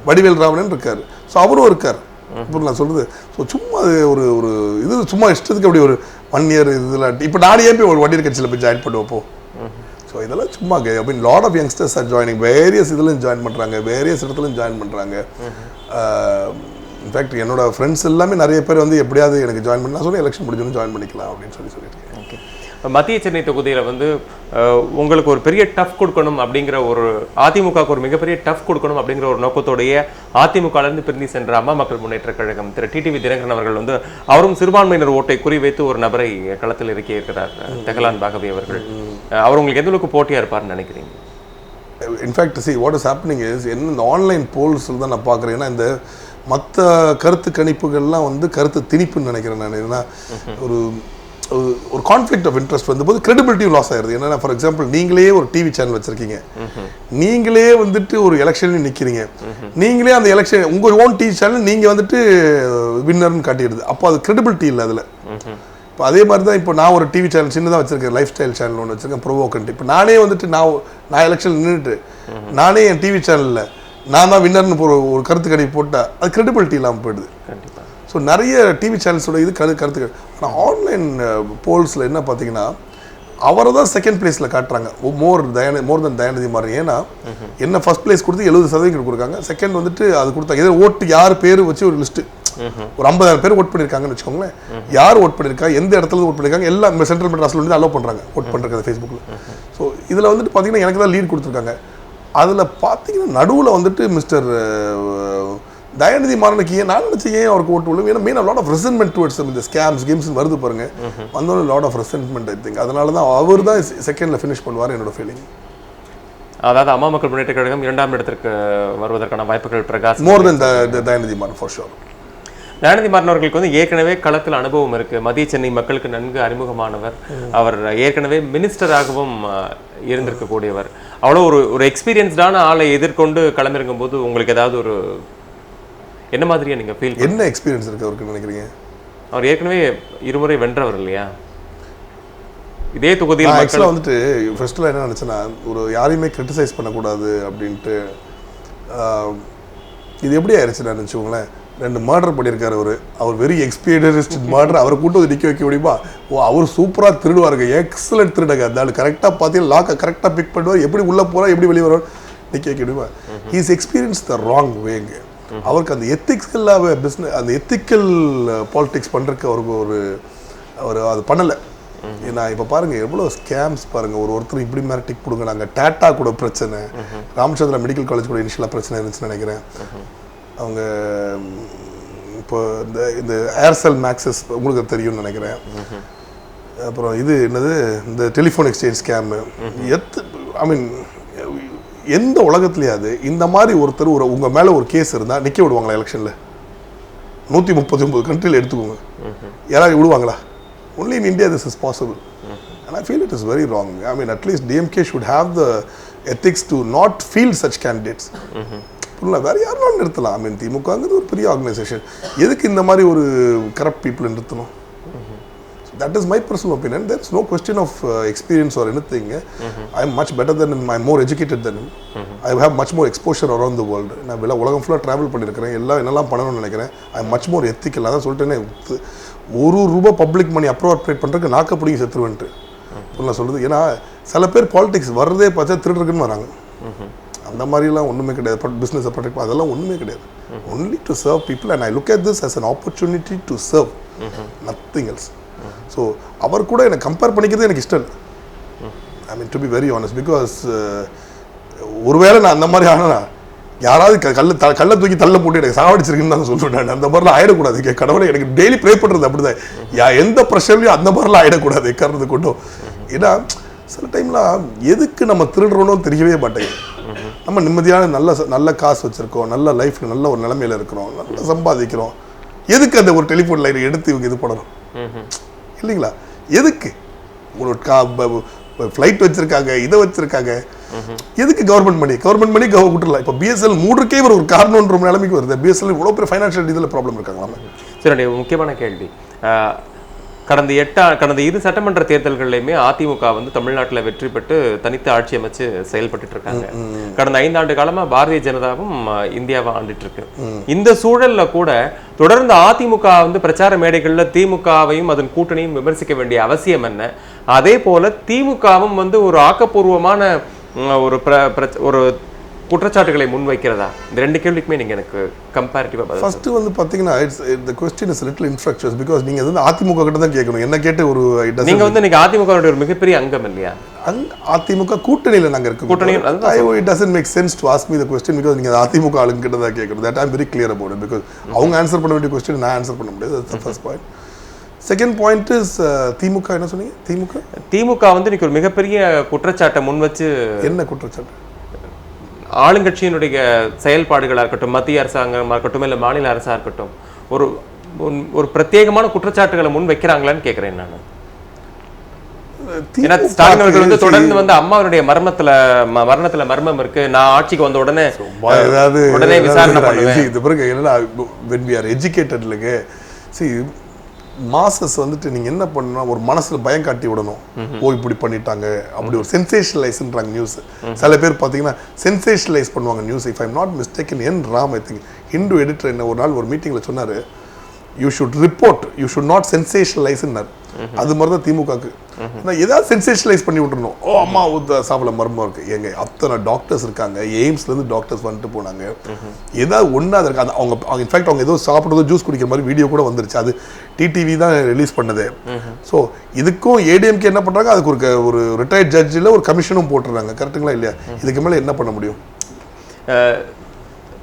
வடிவேல் ராவணன் இருக்கார். ஸோ அவரும் இருக்கார். இப்போ நான் சொல்கிறது, ஸோ சும்மா அது ஒரு இது சும்மா இஷ்டத்துக்கு அப்படி ஒரு 1 year இதில் இப்போ நானே போய் ஒரு வண்டியர் கட்சியில் போய் ஜாயின் பண்ணுவோப்போ. ஸோ இதெல்லாம் சும்மா அப்படின்னு lot of youngsters are joining, various இதுலையும் ஜாயின் பண்ணுறாங்க, வேரியஸ் இடத்துலையும் ஜாயின் பண்ணுறாங்க. இன்ஃபேக்ட் என்னோட ஃப்ரெண்ட்ஸ் எல்லாமே நிறைய பேர் வந்து எப்படியாவது எனக்கு ஜாயின் பண்ணி நான் சொல்லி எலெக்ஷன் முடிஞ்சோன்னு ஜாயின் பண்ணிக்கலாம் அப்படின்னு சொல்லியிருக்கேன். ஓகே, மத்திய சென்னை தொகுதியில் வந்து உங்களுக்கு ஒரு பெரிய டஃப் கொடுக்கணும் அப்படிங்கிற ஒரு அதிமுகவுக்கு ஒரு மிகப்பெரிய டஃப் கொடுக்கணும் அப்படிங்கிற ஒரு நோக்கத்தோடைய அதிமுகலேருந்து பிரிந்து சென்ற அம்மா மக்கள் முன்னேற்ற கழகம் திரு டிடிவி தினகரன் அவர்கள் வந்து அவரும் சிறுபான்மையினர் ஓட்டை குறிவைத்து ஒரு நபரை களத்தில் இறக்கி இருக்கிறார், தெஹலான் பாகவி அவர்கள். அவர் உங்களுக்கு எந்த அளவுக்கு போட்டியாக இருப்பார்னு நினைக்கிறீங்க? In fact see what is happening is, என்ன இந்த ஆன்லைன் போல்ஸ் தான் நான் பார்க்குறேன். ஏன்னா இந்த மற்ற கருத்து கணிப்புகள்லாம் வந்து கருத்து திணிப்புன்னு நினைக்கிறேன் நான். ஏன்னா ஒரு கான்ஃப்ளிக்ட் ஆஃப் இன்ட்ரெஸ்ட் வந்தபோது கிரெடிபிலிட்டி லாஸ் ஆயிருது. என்னன்னா ஃபார் எக்ஸாம்பிள் நீங்களே ஒரு டிவி சேனல் வச்சிருக்கீங்க, நீங்களே வந்துட்டு ஒரு எலெக்ஷன்லையும் நிற்கிறீங்க, நீங்களே அந்த எலெக்ஷன் உங்கள் ஓன் டிவி சேனல் நீங்கள் வந்துட்டு வின்னர்னு காட்டிடுது. அப்போ அது கிரெடிபிலிட்டி இல்லை அதில். இப்போ அதே மாதிரி தான் இப்போ நான் ஒரு டிவி சேனல் சின்னதாக வச்சிருக்கேன், லைஃப் ஸ்டைல் சேனல் ஒன்று வச்சிருக்கேன், ப்ரோவோக்கன்ட்டு. இப்போ நானே வந்துட்டு நான் எலெக்ஷன் நின்றுட்டு நானே என் டிவி சேனலில் நான் தான் வின்னர்னு ஒரு கருத்து கணிப்பு போட்டால் அது கிரெடிபிலிட்டி இல்லாமல் போயிடுது. ஸோ நிறைய டிவி சேனல்ஸோட இது கருத்துக்கள். ஆனால் ஆன்லைன் போல்ஸில் என்ன பார்த்தீங்கன்னா அவரை தான் செகண்ட் பிளேஸில் காட்டுறாங்க, மோர் தென் தயாநிதி மாறன். ஏன்னா என்ன ஃபர்ஸ்ட் பிளேஸ் கொடுத்து 70% கொடுக்குறாங்க, செகண்ட் வந்துட்டு அது கொடுத்தாங்க. எதோ ஓட்டு யார் பேர் வச்சு ஒரு லிஸ்ட்டு, ஒரு 50,000 பேர் ஓட் பண்ணியிருக்காங்கன்னு வச்சுக்கோங்களேன். யார் ஓட் பண்ணியிருக்கா, எந்த இடத்துல ஓட் பண்ணியிருக்காங்க, எல்லாம் சென்ட்ரல் மெட்ராஸில் வந்து அலோவ் பண்ணுறாங்க ஓட் பண்ணுறது ஃபேஸ்புக்கில். ஸோ இதில் வந்துட்டு பார்த்தீங்கன்னா எனக்கு தான் லீட் கொடுத்துருக்காங்க. அதில் பார்த்தீங்கன்னா நடுவில் வந்துட்டு மிஸ்டர் தயாநிதி மாறனுக்கு நான் நினச்சேன் ஏன் அவருக்கு ஓட்டு விழும். ஏன்னா மெயின் லாட் ஆஃப் ரெசன்மெண்ட் டுவர்ட்ஸ் இந்த ஸ்கேம்ஸ் கேம்ஸ் வருது பாருங்க, வந்தோடனே லாட் ஆஃப் ரெசன்மெண்ட் ஐ திங்க். அதனால தான் அவர் தான் செகண்டில் ஃபினிஷ் பண்ணுவார் என்னோட ஃபீலிங். அதாவது அம்மா மக்கள் முன்னேற்ற கழகம் 2ஆம் இடத்திற்கு வருவதற்கான வாய்ப்புகள் பிரகாஷ் மோர் தென் தயாநிதி மாறன் ஃபார் ஷூர். தயாநிதி மாறன் அவர்களுக்கு வந்து ஏற்கனவே களத்தில் அனுபவம் இருக்கு, மத்திய சென்னை மக்களுக்கு நன்கு அறிமுகமானவர், அவர் ஏற்கனவே மினிஸ்டராகவும் இருந்திருக்கக்கூடியவர். அவ்வளோ ஒரு எக்ஸ்பீரியன்ஸ்டான ஆளை எதிர்கொண்டு களமிறங்கும் போது உங்களுக்கு ஏதாவது ஒரு என்ன மாதிரியா நீங்க ஃபீல், என்ன எக்ஸ்பீரியன்ஸ் இருக்கு அவருக்கு நினைக்கிறீங்க? அவர் ஏற்கனவே இருமுறை வென்றவர் இல்லையா இதே தொகுதியில்? ஆக்சுவலாக வந்துட்டு ஃபர்ஸ்ட்ல என்ன நினச்சேன்னா ஒரு யாரையுமே கிரிட்டிசைஸ் பண்ணக்கூடாது அப்படின்ட்டு. இது எப்படி ஆயிடுச்சு நான் நினச்சிக்கோங்களேன், 2 மர்டர் பண்ணியிருக்காரு அவர் வெரி எக்ஸ்பீரியன்ஸ்ட் மர்டர். அவரை கூட்டு வந்து நிற்க வைக்க முடியுமா? அவர் சூப்பராக திருடுவாருங்க, எக்ஸலண்ட் திருடுங்க. அந்த கரெக்டாக பார்த்தீங்கன்னா லாக்கை கரெக்டாக பிக் பண்ணுவார், எப்படி உள்ளே போகிறார் எப்படி வெளியே வருவார் நிற்க வைக்க முடியுமா? ஹீஸ் எக்ஸ்பீரியன்ஸ் த ராங் வேங்க. அவருக்கு அந்த எத்திக்ஸ்கல்லாக பிஸ்னஸ், அந்த எத்திக்கல் பாலிடிக்ஸ் பண்ணுறதுக்கு அவருக்கு அது பண்ணலை. ஏன்னா இப்போ பாருங்கள் எவ்வளோ ஸ்கேம்ஸ் பாருங்கள். ஒருத்தர் இப்படி மேலே டிக் கொடுங்க. நாங்கள் டாட்டா கூட பிரச்சனை, ராமச்சந்திரா மெடிக்கல் காலேஜ் கூட இனிஷியலாக பிரச்சனை இருந்துச்சுன்னு நினைக்கிறேன். அவங்க இப்போ இந்த ஏர்செல் மேக்ஸஸ் உங்களுக்கு தெரியும்னு நினைக்கிறேன். அப்புறம் இது என்னது இந்த டெலிஃபோன் எக்ஸ்சேஞ்ச் ஸ்கேமு. ஐ மீன் எந்த உலகத்துலையாவது இந்த மாதிரி ஒருத்தர் உங்கள் மேலே ஒரு கேஸ் இருந்தால் நிற்க விடுவாங்களா எலெக்ஷனில்? 139 கண்ட்ரியில் எடுத்துக்கோங்க, யாராவது விடுவாங்களா? Only in India this is possible. And I feel it is very wrong. I mean, at least DMK should have the ethics to not field such candidates. வேறு யாரும் நிறுத்தலாம். ஐ மீன் திமுகங்கிறது ஒரு பெரிய ஆர்கனைசேஷன், எதுக்கு இந்த மாதிரி ஒரு கரப்ட் பீப்புளை நிறுத்தணும்? That is my personal opinion. There is no question of experience or anything. I am much better than him. I am more educated than him. I have much more exposure around the world. நான் உலகம் ஃபுல்லாக travel பண்ணியிருக்கிறேன், என்னெல்லாம் பண்ணணும்னு நினைக்கிறேன். I am much more ethical. அதான் சொல்லிட்டேனே, ₹1 public மணி appropriate பண்ணுறதுக்கு நாக்க பிடிங்கி செத்துருவேன்ட்டு நான் சொல்கிறது. ஏன்னா சில பேர் பாலிடிக்ஸ் வர்றதே பார்த்தா திருடுறதுக்குன்னு வராங்க. அந்த மாதிரிலாம் ஒன்றுமே கிடையாது. பிஸ்னஸை ப்ரொடெக்ட் அதெல்லாம் ஒன்றுமே கிடையாது. Only to serve people. And I look at this as an opportunity to serve, nothing else. So அவர் கூட எனக்கு கம்பேர் பண்ணிக்கிறது எனக்கு இஷ்டம் இல்லை. I mean to be very honest. Because ஒருவேளை நான் அந்த மாதிரி ஆனால் யாராவது கல்லை தூக்கி தள்ள போட்டு எனக்கு சாவடிச்சிருக்குன்னு தான் சொல்லுவேன். நான் அந்த மாதிரிலாம் ஆயிடக்கூடாது. கடவுளை எனக்கு டெய்லி ப்ரே பண்ணுறது அப்படி தான். எந்த ப்ரெஷர்லையும் அந்த மாதிரிலாம் ஆயிடக்கூடாது காரணத்தை கொண்டும். ஏன்னா சில டைம்லாம் எதுக்கு நம்ம திருடுறோன்னு தெரியவே மாட்டேங்குது. நம்ம நிம்மதியான நல்ல காசு வச்சுருக்கோம், நல்ல லைஃப்பில் நல்ல ஒரு நிலைமையில் இருக்கிறோம், நல்லா சம்பாதிக்கிறோம். எதுக்கு அந்த ஒரு டெலிஃபோன் லைனை எடுத்து இவங்க இது பண்ணணும் இல்லைங்களா? எதுக்கு ஒரு ஃப்ளைட் வச்சுருக்காங்க, இதை வச்சுருக்காங்க, எதுக்கு கவர்மெண்ட் மணி விட்டுடலாம். இப்போ பிஎஸ்எல் மூடுக்கே ஒரு காரணம்ன்ற நிலைமைக்கு வருது. பிஎஸ்எல் இவ்வளோ பெரிய ஃபைனான்ஷியல் இதில் ப்ராப்ளம் இருக்காங்களா? சரி, முக்கியமான கேள்வி. கடந்த 2 சட்டமன்ற தேர்தல்கள்லையுமே அதிமுக வந்து தமிழ்நாட்டில் வெற்றி பெற்று தனித்து ஆட்சி அமைச்சு செயல்பட்டு இருக்காங்க. கடந்த 5 ஆண்டு காலமா பாரதிய ஜனதாவும் இந்தியாவை ஆண்டுட்டு இருக்கு. இந்த சூழல்ல கூட தொடர்ந்து அதிமுக வந்து பிரச்சார மேடைகள்ல திமுகவையும் அதன் கூட்டணியும் விமர்சிக்க வேண்டிய அவசியம் என்ன? அதே போல திமுகவும் வந்து ஒரு ஆக்கப்பூர்வமான ஒரு குற்றச்சாட்டுகளை முன்வைக்கிறதா? இந்த 2 கேள்விக்குமே நீங்க எனக்கு கம்பேரிட்டிவா பதில். ஃபர்ஸ்ட் வந்து பாத்தீங்கன்னா the question is a little infructuous because நீங்க வந்து அதிமுக கிட்ட தான் கேட்கணும். என்ன கேட்டு ஒரு நீங்க வந்து நீங்க அதிமுகவுடைய ஒரு மிகப்பெரிய அங்கம் இல்லையா? அதிமுக கூட்டணியில நாங்க இருக்கோம். கூட்டணியில் it doesn't make sense to ask me the question because நீங்க அதிமுக ஆளுங்க கிட்ட தான் கேட்கணும். that I'm very clear about it because அவங்க ஆன்சர் பண்ண வேண்டிய क्वेश्चन நான் ஆன்சர் பண்ண முடியாது. that's the first point. Second point is DMK என்ன சொன்னீங்க? திமுக வந்து இன்னைக்கு ஒரு மிகப்பெரிய குற்றச்சாட்டை முன் வச்சு. என்ன குற்றச்சாட்டு? ஆளுங்கட்சியினுடைய செயல்பாடுகளாக இருக்கட்டும், மத்திய அரசாங்கமாக இருக்கட்டும், இல்லை மாநில அரசாக இருக்கட்டும், ஒரு பிரத்யேகமான குற்றச்சாட்டுகளை முன் வைக்கிறாங்களான்னு கேட்கிறேன் நான். ஏன்னா ஸ்டாலின் அவர்கள் வந்து தொடர்ந்து வந்து அம்மாவுடைய மரணத்துல மர்மம் இருக்கு, நான் ஆட்சிக்கு வந்த உடனே உடனே விசாரணை பண்ணுவேன். இது பிறகு என்னன்னா when we are educated இல்லைங்க, see மாசஸ் வந்துட்டு நீங்க என்ன பண்ணணும், ஒரு மனசுல பயம் காட்டி விடணும். ஓ இப்படி பண்ணிட்டாங்க அப்படி ஒரு சென்சேஷனலைஸ்ன்றாங்க நியூஸ். சில பேர் பார்த்தீங்கன்னா சென்சேஷனலைஸ் பண்ணுவாங்க news. If I'm not mistaken N Ram I think Hindu editor என்ன ஒரு நாள் ஒரு மீட்டிங்ல சொன்னாரு, you should report, you should not சென்சேஷனலைஸ்ன்னார். அது மாதிரி தான் திமுகக்கு ஏதாவது சென்சேஷனலைஸ் பண்ணி விட்டுருணும். ஓ அம்மா சாப்பிட மர்மம் இருக்கு, எங்க அத்தனை டாக்டர்ஸ் இருக்காங்க, எய்ம்ஸ்லேருந்து டாக்டர்ஸ் வந்துட்டு போனாங்க, ஏதாவது ஒன்றாவது இருக்கு. அது அவங்க இன்ஃபேக்ட் அவங்க ஏதோ சாப்பிட்றதோ ஜூஸ் குடிக்கிற மாதிரி வீடியோ கூட வந்துருச்சு. அது டிடிவி தான் ரிலீஸ் பண்ணது. ஸோ இதுக்கும் ஏடிஎம்கே என்ன பண்ணுறாங்க, அதுக்கு ஒரு ரிட்டையர்ட் ஜட்ஜில் ஒரு கமிஷனும் போட்டுறாங்க. கரெக்டுங்களா இல்லையா? இதுக்கு மேலே என்ன பண்ண முடியும்?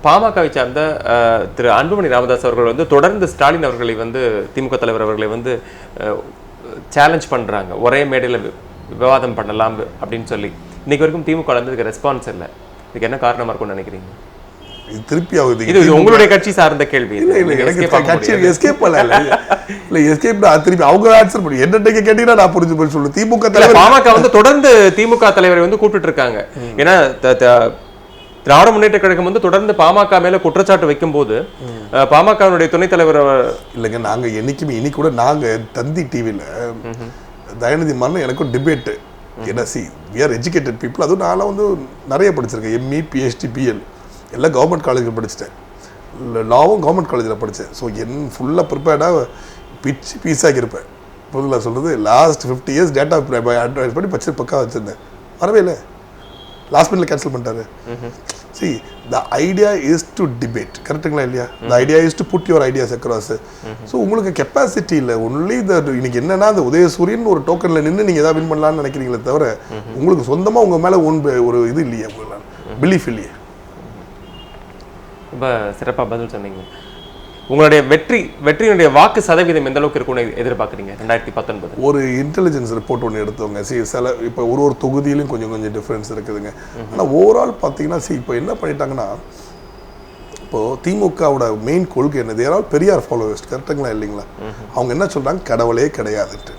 பாமகவை சார்ந்த திரு அன்புமணி ராமதாஸ் அவர்கள் வந்து தொடர்ந்து ஸ்டாலின் அவர்களை வந்து திமுக தலைவர் அவர்களை வந்து சேலஞ்ச் பண்றாங்க, ஒரே மேடையில் விவாதம் பண்ணலாம் அப்படின்னு சொல்லி. இன்னைக்கு வரைக்கும் திமுக இதுக்கு ரெஸ்பான்ஸ் இல்லை. இதுக்கு என்ன காரணமா இருக்கும்னு நினைக்கிறீங்க? இது திருப்பி ஆகுது. இது உங்களுடைய கட்சி சார்ந்த கேள்வி. எஸ்கேப் திருப்பி அவங்க ஆன்சர் பண்ணி என்னட்டே கேட்டீங்கன்னா நான் புரிஞ்சு போய் சொல்லு. திமுக பாமக வந்து தொடர்ந்து திமுக தலைவரை வந்து கூப்பிட்டு இருக்காங்க. ஏன்னா திராவிட முன்னேற்ற கழகம் வந்து தொடர்ந்து பாமக மேல குற்றச்சாட்டு வைக்கும் போது பாமகவுடைய துணைத் தலைவர் இல்லைங்க, நாங்க என்னைக்குமே இனி கூட நாங்க தந்தி டிவியில தயாநிதி மாறன் எனக்கும் டிபேட்டு. ஏன்னா we are educated people. அதுவும் நான் வந்து நிறைய படிச்சிருக்கேன், எம்இ பிஹெச்டி பிஎல் எல்லாம் கவர்மெண்ட் காலேஜில் படிச்சுட்டேன், லாவும் கவர்மெண்ட் காலேஜில் படித்தேன். ஸோ ஃபுல்லாக ப்ரிப்பேர்டாக பிச்சு பீஸாக இருப்பேன். புதுல சொல்கிறது லாஸ்ட் 50 years டேட்டா அட்வைஸ் பண்ணி பச்சு பக்கா வச்சுருந்தேன். வரவே இல்லை, லாஸ்ட் மினிட்ல கேன்சல் பண்ணிட்டாரு. See, the idea is to debate. கரெக்டுங்களா இல்லையா? The idea is to put your ideas across. So உங்களுக்கு கெப்பாசிட்டி இல்லை. ஒன்லி இன்னைக்கு என்னன்னா அந்த உதயசூரியன் ஒரு டோக்கனில் நின்று நீங்கள் எதாவது வின் பண்ணலான்னு நினைக்கிறீங்களே தவிர உங்களுக்கு சொந்தமாக உங்கள் மேலே ஒரு இது இல்லையே, பிலீஃப் இல்லையே. ரொம்ப சிறப்பாக பதில் சொன்னீங்க. உங்களுடைய வெற்றியினுடைய வாக்கு சதவீதம் எந்த அளவுக்கு இருக்கும்னு எதிர்பார்க்குறீங்க 2019? ஒரு இன்டெலிஜென்ஸ் ரிப்போர்ட் ஒன்று எடுத்தவங்க. சில இப்போ ஒரு தொகுதியிலும் கொஞ்சம் டிஃப்ரென்ஸ் இருக்குதுங்க. ஆனால் ஓவரால் பார்த்தீங்கன்னா இப்போ என்ன பண்ணிட்டாங்கன்னா, இப்போது திமுகவோட மெயின் கொள்கை என்ன, தேர் ஆல் பெரியார் ஃபாலோவர்ஸ். கரெக்டுங்களா இல்லைங்களா? அவங்க என்ன சொல்கிறாங்க, கடவுளே கிடையாதுன்ட்டு.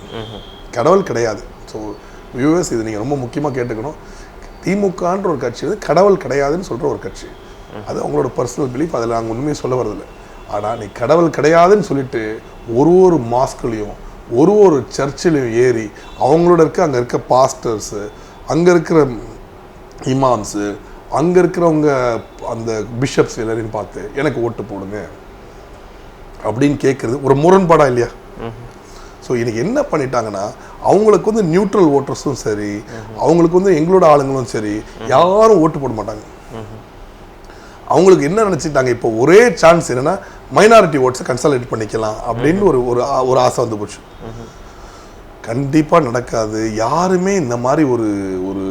கடவுள் கிடையாது. ஸோ வியூவர்ஸ் இது நீங்கள் ரொம்ப முக்கியமாக கேட்டுக்கணும். திமுகன்ற ஒரு கட்சி வந்து கடவுள் கிடையாதுன்னு சொல்கிற ஒரு கட்சி. அது அவங்களோட பர்சனல் பிலீஃப், அதில் நாங்கள் உண்மையை சொல்ல வரதில்லை. ஆனால் நீ கடவுள் கிடையாதுன்னு சொல்லிட்டு ஒரு மாஸ்குலையும் ஒரு சர்ச்சிலையும் ஏறி அவங்களோட அங்கே இருக்க பாஸ்டர்ஸு, அங்கே இருக்கிற இமாம்ஸு, அங்கே இருக்கிறவங்க அந்த பிஷப்ஸ் எல்லாரையும் பார்த்து எனக்கு ஓட்டு போடுங்க அப்படின்னு கேட்குறது ஒரு முரண்பாடாக இல்லையா? ஸோ இன்னைக்கு என்ன பண்ணிட்டாங்கன்னா, அவங்களுக்கு வந்து நியூட்ரல் ஓட்டர்ஸும் சரி, அவங்களுக்கு வந்து எங்களோட ஆளுங்களும் சரி யாரும் ஓட்டு போட மாட்டாங்க. அவங்களுக்கு என்ன நினச்சிட்டாங்க, இப்போ ஒரே சான்ஸ் என்னன்னா மைனாரிட்டி ஓட்ஸை கன்சாலிடேட் பண்ணிக்கலாம் அப்படின்னு ஒரு ஆசை வந்து போச்சு. கண்டிப்பாக நடக்காது. யாருமே இந்த மாதிரி ஒரு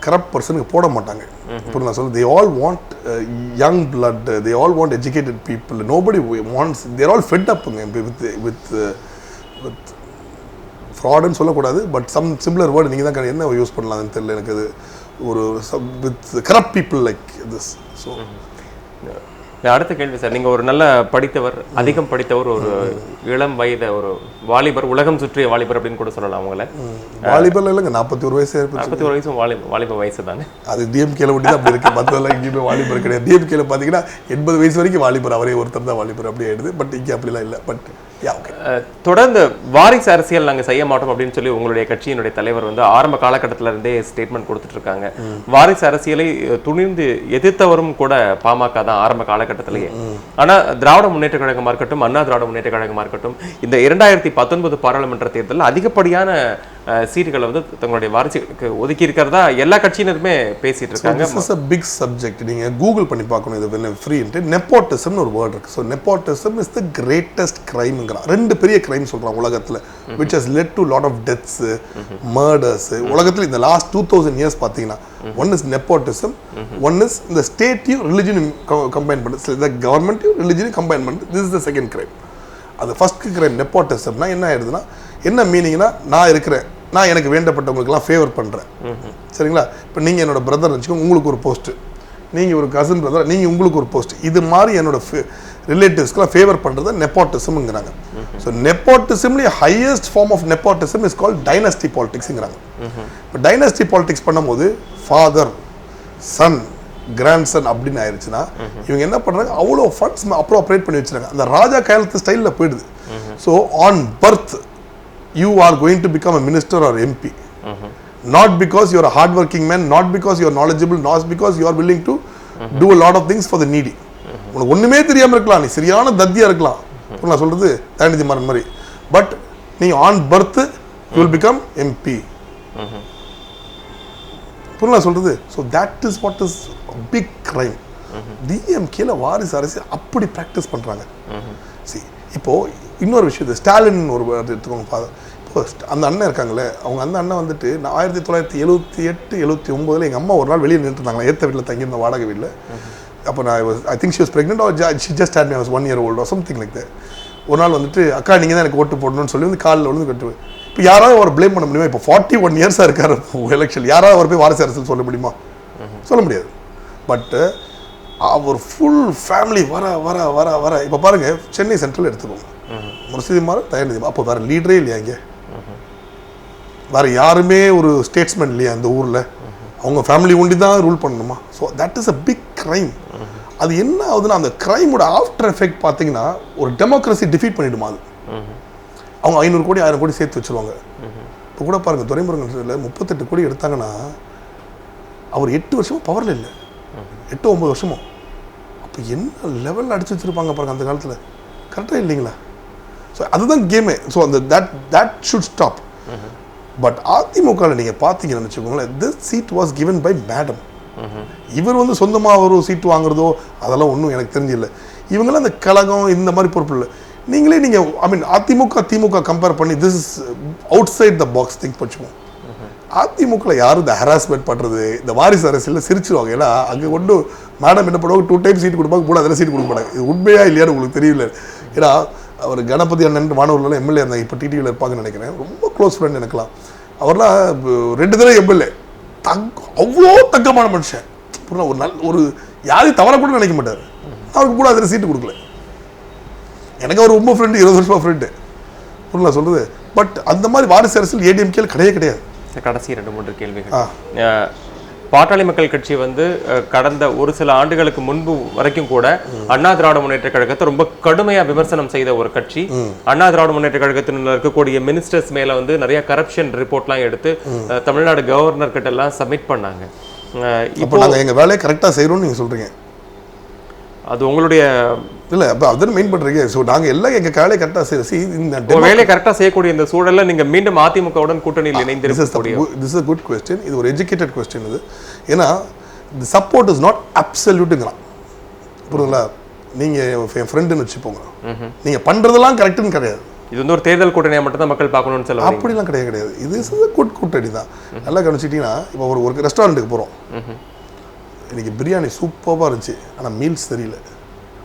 கரப்ட் பர்சனுக்கு போட மாட்டாங்க. இப்போ நான் சொல்ல, they all want young blood, they all want educated people, nobody wants, they're all fed up with ஃப்ராடுன்னு சொல்லக்கூடாது, பட் சம் சிமிலர் வேர்டு நீங்கள் தான் என்ன யூஸ் பண்ணலாம்னு தெரியல எனக்கு. அது with corrupt people like this. So அடுத்த கேள்வி சார், நீங்கள் ஒரு நல்ல படித்தவர், அதிகம் படித்தவர், ஒரு இளம் வயது ஒரு வாலிபர், உலகம் சுற்றிய வாலிபர் அப்படின்னு கூட சொல்லலாம் அவங்கள. வாலிபர் இல்லைங்க, 41 வயசு. 41 வயசும் வாலிப வயசு தானே. அது டிஎம்கேல மட்டும் தான் அப்படி இருக்கு, மற்றதெல்லாம் எங்கேயுமே வாலிபர் கிடையாது. டிஎம்கேல பார்த்தீங்கன்னா 80 வயசு வரைக்கும் வாலிபர், அவரே ஒருத்தர் தான் வாலிபர் அப்படி ஆயிடுது. பட் இங்கே அப்படிலாம் இல்லை. பட் தொடர்ந்து வாரிசு அரசியல் நாங்கள் செய்ய மாட்டோம் அப்படின்னு சொல்லி உங்களுடைய கட்சியினுடைய தலைவர் வந்து ஆரம்ப காலகட்டத்தில இருந்தே ஸ்டேட்மெண்ட் கொடுத்துட்டு இருக்காங்க. வாரிசு அரசியலை துணிந்து எதிர்த்தவரும் கூட பாமக தான் ஆரம்ப காலகட்டத்திலேயே. ஆனா திராவிட முன்னேற்ற கழகமா இருக்கட்டும், அண்ணா திராவிட முன்னேற்ற கழகமா இருக்கட்டும், இந்த 2019 பாராளுமன்ற தேர்தலில் அதிகப்படியான சீட்டுகளை வந்து தங்களுடைய வாரிசுக்கு ஒதுக்கி இருக்கிறதா எல்லா கட்சியினருமே பேசிட்டு இருக்காங்க. This is a big subject. நீங்க கூகுள் பண்ணி பார்க்கணும் இது ஃப்ரீன்ட்டு. நெப்போட்டிசம்னு ஒரு வேர்ட் இருக்கு. So nepotism is the greatest கிரைம்ங்கிறான். 2 பெரிய கிரைம் சொல்றாங்க உலகத்துல, which has led to lot of deaths, murders. உலகத்துல இந்த லாஸ்ட் 2000 years பார்த்தீங்கன்னா, one is nepotism, one is the state religion combine பண்ணது, the government religion combine பண்ணது. This is the second crime. அது ஃபர்ஸ்ட் கிரைம் நெப்போட்டிசம்னா என்ன ஆயிடுதுன்னா, என்ன மீனிங்னா, நான் இருக்கிறேன், நான் எனக்கு வேண்டப்பட்டவங்களுக்குலாம் ஃபேவர் பண்ணுறேன். சரிங்களா? இப்போ நீங்கள் என்னோட பிரதர் வச்சுக்கோங்க, உங்களுக்கு ஒரு போஸ்ட்டு, நீங்கள் ஒரு கசின் பிரதர், நீங்கள் உங்களுக்கு ஒரு போஸ்ட், இது மாதிரி என்னோட ரிலேட்டிவ்ஸ்க்குலாம் ஃபேவர் பண்ணுறது நெப்போட்டிசம்ங்கிறாங்க. ஸோ நெப்போட்டிசம்லேயே highest form of nepotism is called dynasty பாலிடிக்ஸுங்கிறாங்க. இப்போ டைனஸ்டி பாலிடிக்ஸ் பண்ணும்போது ஃபாதர் சன் கிராண்ட்சன் அப்படின்னு ஆயிடுச்சுன்னா இவங்க என்ன பண்ணுறாங்க, அவ்வளோ ஃபண்ட்ஸ் அப்ரோப்ரியேட் பண்ணி வச்சுருக்காங்க. அந்த ராஜா காலத்து ஸ்டைலில் போயிடுது. So on birth you are going to become a minister or MP. Not because you are a hard working man, not because you are knowledgeable, not because you are willing to do a lot of things for the needy. உனக்கு ஒண்ணுமே தெரியாம இருக்கலாம், நீ சரியான தத்தியா இருக்கலாம், நான் சொல்றது தயநிதி மாறன் மாதிரி. பட் நீ on birth you will become MP. புரியல சொல்றது? So that is what is big crime. டிஎம்கேல வாரிசு அரசியல் அப்படி ப்ராக்டிஸ் பண்றாங்க. See, இப்போ இன்னொரு விஷயம், ஸ்டாலின் ஒரு எடுத்துக்கோங்க. அந்த அண்ணன் இருக்காங்களே, அவங்க அந்த அண்ணன் வந்துட்டு 1978-79 எங்கள் அம்மா ஒரு நாள் வெளியே நின்றுருந்தாங்களா, ஏற்ற வீட்டில் தங்கியிருந்த வாடகை வீட்டில். அப்போ நான் I think she was pregnant or she just had me, I was 1 year old or something like that. ஒரு நாள் வந்துட்டு அக்கா நீங்கள் தான் எனக்கு ஓட்டு போடணும்னு சொல்லி வந்து காலில் விழுந்து கட்டுவேன். இப்போ யாராவது அவர் ப்ளேம் பண்ண முடியுமா? இப்போ 41 years இருக்காரு எலெக்ஷன், யாராவது அவர் போய் வாரிசு அரசியல் சொல்ல முடியுமா? சொல்ல முடியாது. பட்டு அவர் ஃபுல் ஃபேமிலி வர வர வர வர இப்போ பாருங்கள், சென்னை சென்ட்ரல் எடுத்துக்கோங்க, முரசொலி மாறன், தயநிதி, அப்போ வேறு லீடரே இல்லையா இங்கே, வேறு யாருமே ஒரு ஸ்டேட்ஸ்மேன் இல்லையா அந்த ஊரில், அவங்க ஃபேமிலி ஒண்டி தான் ரூல் பண்ணணுமா? So that is a big crime. அது என்ன ஆகுதுன்னா, அந்த க்ரைமோட ஆஃப்டர் எஃபெக்ட் பார்த்தீங்கன்னா ஒரு டெமோக்ரஸி டிஃபீட் பண்ணிடுமா. அது அவங்க 500 கோடி 1000 கோடி சேர்த்து வச்சுருவாங்க. இப்போ கூட பாருங்கள், துரைமுருகன் 38 கோடி எடுத்தாங்கன்னா அவர் 8 வருஷமும் பவரில் இல்லை, 8-9 வருஷமும். அப்போ என்ன லெவலில் அடிச்சு வச்சுருப்பாங்க பாருங்கள் அந்த காலத்தில். கரெக்டாக இல்லைங்களா? ஸோ அதுதான் கேமே. ஸோ அந்த தட் ஷுட் ஸ்டாப். பட் அதிமுகவில் நீங்கள் பார்த்தீங்கன்னு வச்சுக்கோங்களேன், this seat was given by madam. இவர் வந்து சொந்தமாக ஒரு சீட் வாங்குறதோ அதெல்லாம் ஒன்றும் எனக்கு தெரிஞ்சில்லை. இவங்களாம் அந்த கழகம் இந்த மாதிரி பொறுப்பு இல்லை. நீங்கள் ஐ மீன் திமுக கம்பேர் பண்ணி this is outside the box think வச்சுக்கோங்க. அதிமுகவில் யாரும் இந்த ஹராஸ்மெண்ட் பண்ணுறது, இந்த வாரிசு அரசியலில் சிரிச்சிருவாங்க. ஏன்னா அங்கே கொண்டு மேடம் என்ன பண்ணுவாங்க, 2 times சீட் கொடுப்பாங்க, கூட அதில் சீட் கொடுக்க மாட்டாங்க. இது உண்மையா இல்லையான்னு உங்களுக்கு தெரியல. ஏன்னா அவர் கணபதி அண்ணன் மாணவர்கள் எம்எல்ஏ இருந்தாங்க, இப்போ டிடிவியில் இருப்பாங்கன்னு நினைக்கிறேன், ரொம்ப க்ளோஸ் ஃப்ரெண்ட் எனக்குலாம். அவர்லாம் 2 தடவை எம்எல்ஏ, அவ்வளோ தங்கமான மனுஷன். ஒரு யாரையும் தவற கூட நினைக்க மாட்டார். அவருக்கு கூட அதில் சீட்டு கொடுக்கல. எனக்கு அவர் ரொம்ப ஃப்ரெண்டு, 20 வருஷமா ஃப்ரெண்டு. புரியல சொல்றது? பட் அந்த மாதிரி வாரிசு அரசியல் ஏடிஎம்கேல கிடையாது. கடைசி 2-3 கேள்விகள். பாட்டாளி மக்கள் கட்சி வந்து கடந்த ஒரு சில ஆண்டுகளுக்கு முன்பு வரைக்கும் கூட அண்ணா திராவிட முன்னேற்ற கழகத்தை ரொம்ப கடுமையா விமர்சனம் செய்த ஒரு கட்சி. அண்ணா திராவிட முன்னேற்ற கழகத்தில் இருக்கக்கூடிய மினிஸ்டர்ஸ் மேல வந்து நிறைய கரப்ஷன் ரிப்போர்ட்லாம் எடுத்து தமிழ்நாடு கவர்னர் கிட்ட எல்லாம் சப்மிட் பண்ணாங்க. இப்போ நாங்கள் எங்கள் வேலையை கரெக்டாக செய்கிறோம்னு நீங்கள் சொல்கிறீங்க, அது உங்களுடைய இல்லை? அப்போ அதுன்னு மெயின் பண்ணுறீங்க. ஸோ நாங்கள் எல்லாம் எங்கள் வேலையை கரெக்டாக செய்கிறோம். இந்த வேலையை கரெக்டாக செய்யக்கூடிய இந்த சூழலில் நீங்கள் மீண்டும் அதிமுகவுடன் கூட்டணியில் இணைந்திருக்கக்கூடிய திஸ் இஸ் குட் கொஸ்டின். இது ஒரு எஜுகேட்டட் கொஸ்டின். இது ஏன்னா தி சப்போர்ட் இஸ் நாட் அப்சல்யூட்டுங்கிறான். புரியுதுங்களா? நீங்கள் என் ஃப்ரெண்டுன்னு வச்சுப்போங்க, நீங்கள் பண்ணுறதெல்லாம் கரெக்டுன்னு கிடையாது. இது வந்து ஒரு தேர்தல் கூட்டணியை மட்டும் தான் மக்கள் பார்க்கணும்னு சொல்ல அப்படிலாம் கிடையாது. இது இஸ் குட் கூட்டணி தான். நல்லா கவனிச்சிட்டிங்கன்னா, இப்போ ஒரு ரெஸ்டாரண்ட்டுக்கு போகிறோம், இன்னைக்கு பிரியாணி சூப்பராக இருந்துச்சு, ஆனால் மீல்ஸ் தெரியல.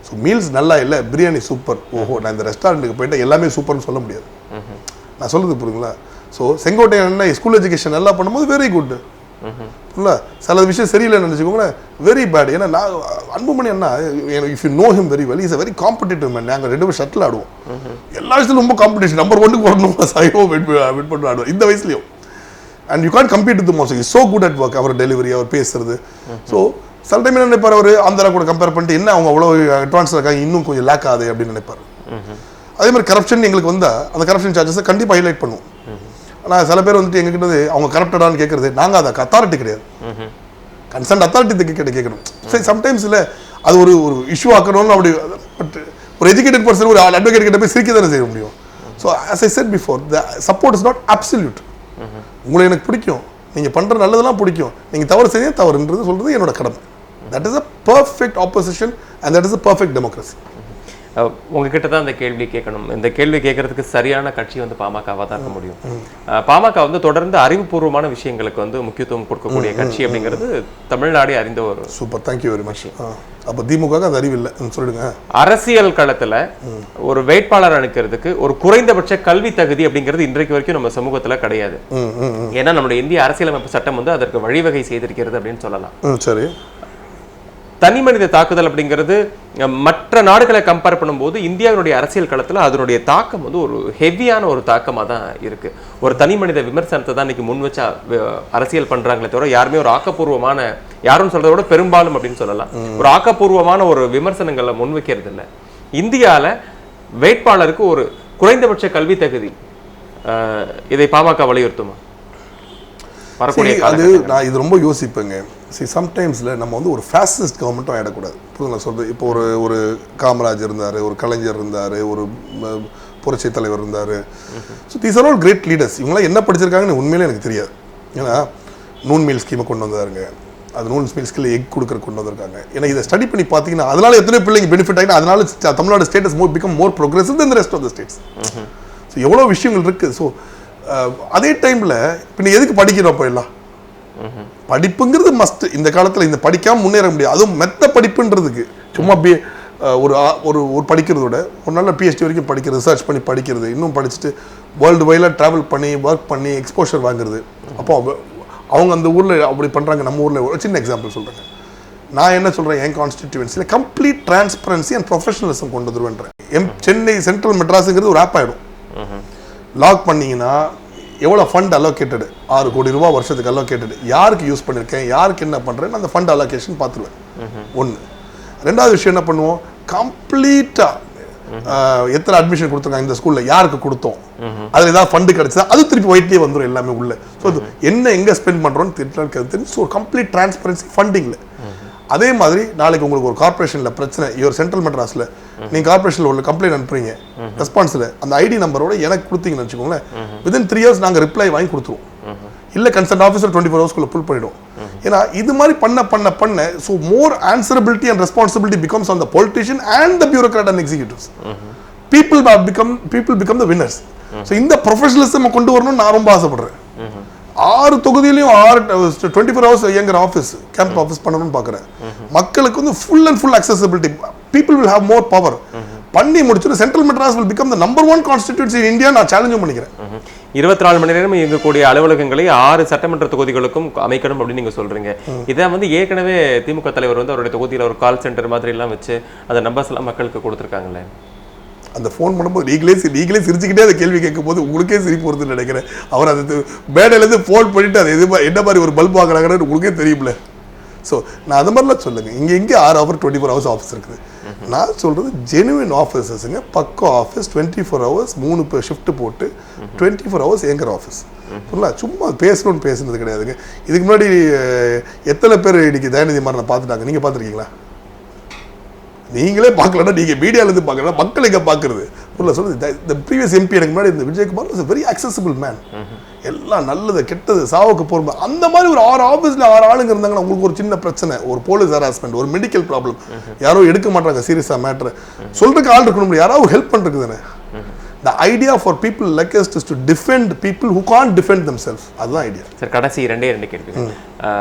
ஸோ மீல்ஸ் நல்லா இல்லை, பிரியாணி சூப்பர். ஓஹோ, நான் இந்த ரெஸ்டாரண்ட்டுக்கு போயிட்டு எல்லாமே சூப்பர்னு சொல்ல முடியாது. நான் சொல்லுறது புரியுங்களா? ஸோ செங்கோட்டையன் என்ன ஸ்கூல் எஜுகேஷன் நல்லா பண்ணும்போது வெரி குட் இல்லை, சில விஷயம் சரியில்லைன்னு நினச்சிக்கோங்களேன், வெரி பேட். ஏன்னா நான் அன்புமணி அண்ணா, if you know him very well, is a very competitive man. நாங்கள் 2 பேரும் ஷட்டில் ஆடுவோம், எல்லா விஷயத்துலையும் ரொம்ப காம்படிஷன், நம்பர் 1க்கு வரணும், சாய்வோ வெட் பண்ணி ஆடுவோம் இந்த வயசுலையும். And you can't compete with most. Is so good at work. அவர் டெலிவரி, அவர் பேசுறது. ஸோ சில டைம் என்ன நினைப்பார், அவர் ஆந்திரா கூட கம்பேர் பண்ணிட்டு என்ன அவங்க அவ்வளோ அட்வான்ஸாக இருக்காங்க, இன்னும் கொஞ்சம் லேக் ஆகுது அப்படின்னு நினைப்பார். அதே மாதிரி கரப்ஷன் எங்களுக்கு வந்தால் அந்த கரப்ஷன் சார்ஜஸை கண்டிப்பாக ஹைலைட் பண்ணுவோம். ஆனால் சில பேர் வந்துட்டு எங்ககிட்ட அவங்க கரப்டடான்னு கேட்குறது, நாங்கள் அதை அத்தாரிட்டி கிடையாது, கன்சர்ன் அத்தாரிட்டி கேட்கணும். சரி, சம்டைம்ஸ் இல்லை அது ஒரு இஷ்யூ ஆக்கணும்னு அப்படி. பட் ஒரு எஜுகேட்டட் பர்சன் ஒரு அட்வொகேட் கிட்ட போய் சிரிக்க தானே செய்ய முடியும். So as I said before, the support is not absolute. உங்களை எனக்கு பிடிக்கும், நீங்கள் பண்ணுற நல்லதெல்லாம் பிடிக்கும், நீங்கள் தவறு செய்ய தவறுன்றது சொல்கிறது என்னோட கடமை. That is a perfect opposition and that is a perfect democracy. உங்ககிட்ட தான் இந்த கேள்வி கேட்கணும். இந்த கேள்வி கேட்கறதுக்கு சரியான கட்சி வந்து பாமகவாக தான் இருக்க முடியும். பாமக வந்து தொடர்ந்து அறிவுபூர்வமான விஷயங்களுக்கு வந்து முக்கியத்துவம் கொடுக்கக்கூடிய கட்சி அப்படிங்கிறது தமிழ்நாடே அறிந்த ஒரு. Super, thank you very much. அப்போ திமுக அது அறிவு இல்லை சொல்லிடுங்க. அரசியல் களத்துல ஒரு வேட்பாளர் அனுக்கிறதுக்கு ஒரு குறைந்தபட்ச கல்வி தகுதி அப்படிங்கிறது இன்றைக்கு வரைக்கும் நம்ம சமூகத்துல கிடையாது. ஏன்னா நம்முடைய இந்திய அரசியலமைப்பு சட்டம் வந்து அதற்கு வழிவகை செய்திருக்கிறது அப்படின்னு சொல்லலாம். சரி, தனி மனித தாக்குதல் அப்படிங்கிறது மற்ற நாடுகளை கம்பேர் பண்ணும்போது இந்தியாவினுடைய அரசியல் களத்துல அதனுடைய தாக்கம் வந்து ஒரு ஹெவியான ஒரு தாக்கமாக தான் இருக்கு. ஒரு தனி மனித விமர்சனத்தை தான் இன்னைக்கு முன் வச்சா அரசியல் பண்றாங்களே தவிர யாருமே ஒரு ஆக்கப்பூர்வமான, யாரும் சொல்றதை விட பெரும்பாலும் அப்படின்னு சொல்லலாம், ஒரு ஆக்கப்பூர்வமான ஒரு விமர்சனங்களை முன்வைக்கிறது இல்லை. இந்தியால வேட்பாளருக்கு ஒரு குறைந்தபட்ச கல்வி தகுதி, இதை பாமக வலியுறுத்துமா? அது நான் இது ரொம்ப யோசிப்பேங்க. சம்டைம்ஸ்ல நம்ம வந்து ஒரு ஃபேசிஸ்ட் கவர்மெண்ட்டும் ஆயிடக்கூடாது. புரியுதுங்களா சொல்றது? இப்போ ஒரு காமராஜர் இருந்தாரு, ஒரு கலைஞர் இருந்தாரு, ஒரு புரட்சி தலைவர் இருந்தாரு. So these are all great leaders. இவங்களாம் என்ன படிச்சிருக்காங்கன்னு உண்மையிலே எனக்கு தெரியாது. ஏன்னா நூன் மீல் ஸ்கீமை கொண்டு வந்தாருங்க, அது நூன் மீல் ஸ்கீமில் எக் கொடுக்குற கொண்டு வந்திருக்காங்க. ஏன்னா இதை ஸ்டடி பண்ணி பார்த்தீங்கன்னா அதனால எத்தனை பிள்ளைங்க பெனிஃபிட் ஆகினா, அதனால Tamil Nadu states become more progressive than the rest of the states. So எவ்வளோ விஷயங்கள் இருக்குது. ஸோ அதே டைமில் பின்ன எதுக்கு படிக்கிறோம்? அப்போ எல்லாம் படிப்புங்கிறது மஸ்ட். இந்த காலத்தில் இந்த படிக்காமல் முன்னேற முடியாது. அதுவும் மெத்த படிப்புன்றதுக்கு சும்மா ஒரு ஒரு படிக்கிறதோட ஒரு நல்ல PhD வரைக்கும் படிக்கிறது, ரிசர்ச் பண்ணி படிக்கிறது, இன்னும் படிச்சுட்டு வேர்ல்டு வைடாக ட்ராவல் பண்ணி ஒர்க் பண்ணி எக்ஸ்போஷர் வாங்குறது. அப்போ அவங்க அந்த ஊரில் அப்படி பண்ணுறாங்க. நம்ம ஊரில் ஒரு சின்ன எக்ஸாம்பிள் சொல்கிறேங்க. நான் என்ன சொல்கிறேன், என் கான்ஸ்டிடியூவன்சியில் கம்ப்ளீட் டிரான்ஸ்பரன்சி அண்ட் ப்ரொஃபஷனலிசம் கொண்டு வந்துருவேன்றேன். சென்னை சென்ட்ரல் மெட்ராஸுங்கிறது ஒரு ஆப் ஆகிடும். லாக் பண்ணிங்கன்னா எவ்வளோ ஃபண்ட் அலோகேட்டடு, 6 கோடி ரூபா வருஷத்துக்கு அலோகேட்டடு, யாருக்கு யூஸ் பண்ணியிருக்கேன், யாருக்கு என்ன பண்ணுறேன்னு அந்த ஃபண்ட் அலோகேஷன் பார்த்துருவேன். ஒன்று. ரெண்டாவது விஷயம் என்ன பண்ணுவோம், கம்ப்ளீட்டாக எத்தனை அட்மிஷன் கொடுத்துருக்காங்க இந்த ஸ்கூலில், யாருக்கு கொடுத்தோம், அதில் ஏதாவது ஃபண்டு கிடச்சா அது திருப்பி ஒயிட்லேயே வந்துடும் எல்லாமே உள்ள. ஸோ என்ன எங்கே ஸ்பெண்ட் பண்ணுறோன்னு தெரிஞ்சு ஸோ கம்ப்ளீட் டிரான்ஸ்பரன்சி ஃபண்டிங்கில். அதே மாதிரி நாளைக்கு உங்களுக்கு ஒரு கார்பரேஷனில் பிரச்சனை, இவர் சென்ட்ரல் மெட்ராஸில் நீங்கள் கார்பரேஷனில் ஒரு கம்ப்ளைண்ட் அனுப்புறீங்க, ரெஸ்பான்ஸில் அந்த ஐடி நம்பரோட எனக்கு கொடுத்தீங்கன்னு வச்சுக்கோங்களேன், வித்தின் 3 years நாங்கள் ரிப்ளை வாங்கி கொடுத்துருவோம். இல்லை கன்சர்ன் ஆஃபீஸர் 24 hours புல் பண்ணிவிடும். ஏன்னா இது மாதிரி பண்ண so more answerability and responsibility becomes on the politician and the bureaucrat and executives. People become the winners. So இந்த ப்ரொஃபஷனலிசம் கொண்டு வரணும்னு நான் ரொம்ப ஆசைப்படுறேன். 6 தொகுதியிலையும் 24 hours இயங்குற ஆஃபீஸ், கேம்ப் ஆஃபீஸ் பண்ணணும்னு பார்க்குறேன். மக்களுக்கு வந்து full and full accessibility. People will have more power. பண்ணி முடிச்சுட்டு central Madras will become the number 1 constituency in India. நான் சேலஞ்சும் பண்ணிக்கிறேன். 24 மணி நேரம் இயங்கக்கூடிய அலுவலகங்களை 6 சட்டமன்ற தொகுதிகளுக்கும் அமைக்கணும் அப்படின்னு நீங்க சொல்றீங்க. இதை வந்து ஏற்கனவே திமுக தலைவர் வந்து அவருடைய தொகுதியில் ஒரு கால் சென்டர் மாதிரி எல்லாம் வச்சு அந்த நம்பர்ஸ் எல்லாம் மக்களுக்கு கொடுத்துருக்காங்களே. அந்த ஃபோன் பண்ணும்போது நீங்களே சிரிச்சுக்கிட்டே அந்த கேள்வி கேட்கும் போது உங்களுக்கே சிரிப்பு வருதுன்னு நினைக்கிறேன். அவர் அது மேடையிலேருந்து ஃபோன் பண்ணிட்டு அது என்ன மாதிரி ஒரு பல்ப் வாங்குறாங்கன்னு உங்களுக்கே தெரியும்ல. ஸோ நான் அது மாதிரிலாம் சொல்லுங்க. இங்கே 6 hours 24 hours ஆஃபீஸ் இருக்குது. நான் சொல்கிறது ஜெனுவின் ஆஃபீஸஸுங்க, பக்கம் ஆஃபீஸ் 24 hours 3 ஷிஃப்ட் போட்டு 24 hours இயங்குற ஆஃபீஸ். புரியல, சும்மா பேசுனது கிடையாதுங்க. இதுக்கு முன்னாடி எத்தனை பேர் இன்னைக்கு தயநிதி மாறனை பார்த்துட்டாங்க? நீங்கள் பார்த்துருக்கீங்களா? நீங்களே பார்க்கலன்னா நீங்கள் மீடியாவிலேருந்து பார்க்கலாம், மக்கள் எங்கே பார்க்குறது? புரியல சொல்லுது. இந்த ப்ரீவியஸ் MP எனக்கு முன்னாடி இந்த Vijayakumar is very accessible man. எல்லாம் நல்லது கெட்டது சாவுக்கு போகிற அந்த மாதிரி ஒரு 6 ஆஃபீஸில் 6 ஆளுங்க இருந்தாங்கன்னா உங்களுக்கு ஒரு சின்ன பிரச்சனை, ஒரு போலீஸ் ஹராஸ்மெண்ட், ஒரு மெடிக்கல் ப்ராப்ளம், யாரோ எடுக்க மாட்டாங்க சீரியஸாக மேட்ரு, சொல்றதுக்கு ஆள் இருக்கணும், யாராவது ஹெல்ப் பண்ணுறது தானே. The idea for people like us is to defend people who can't defend themselves. அதுதான் ஐடியா. சார், கடைசி 2 கேள்வி.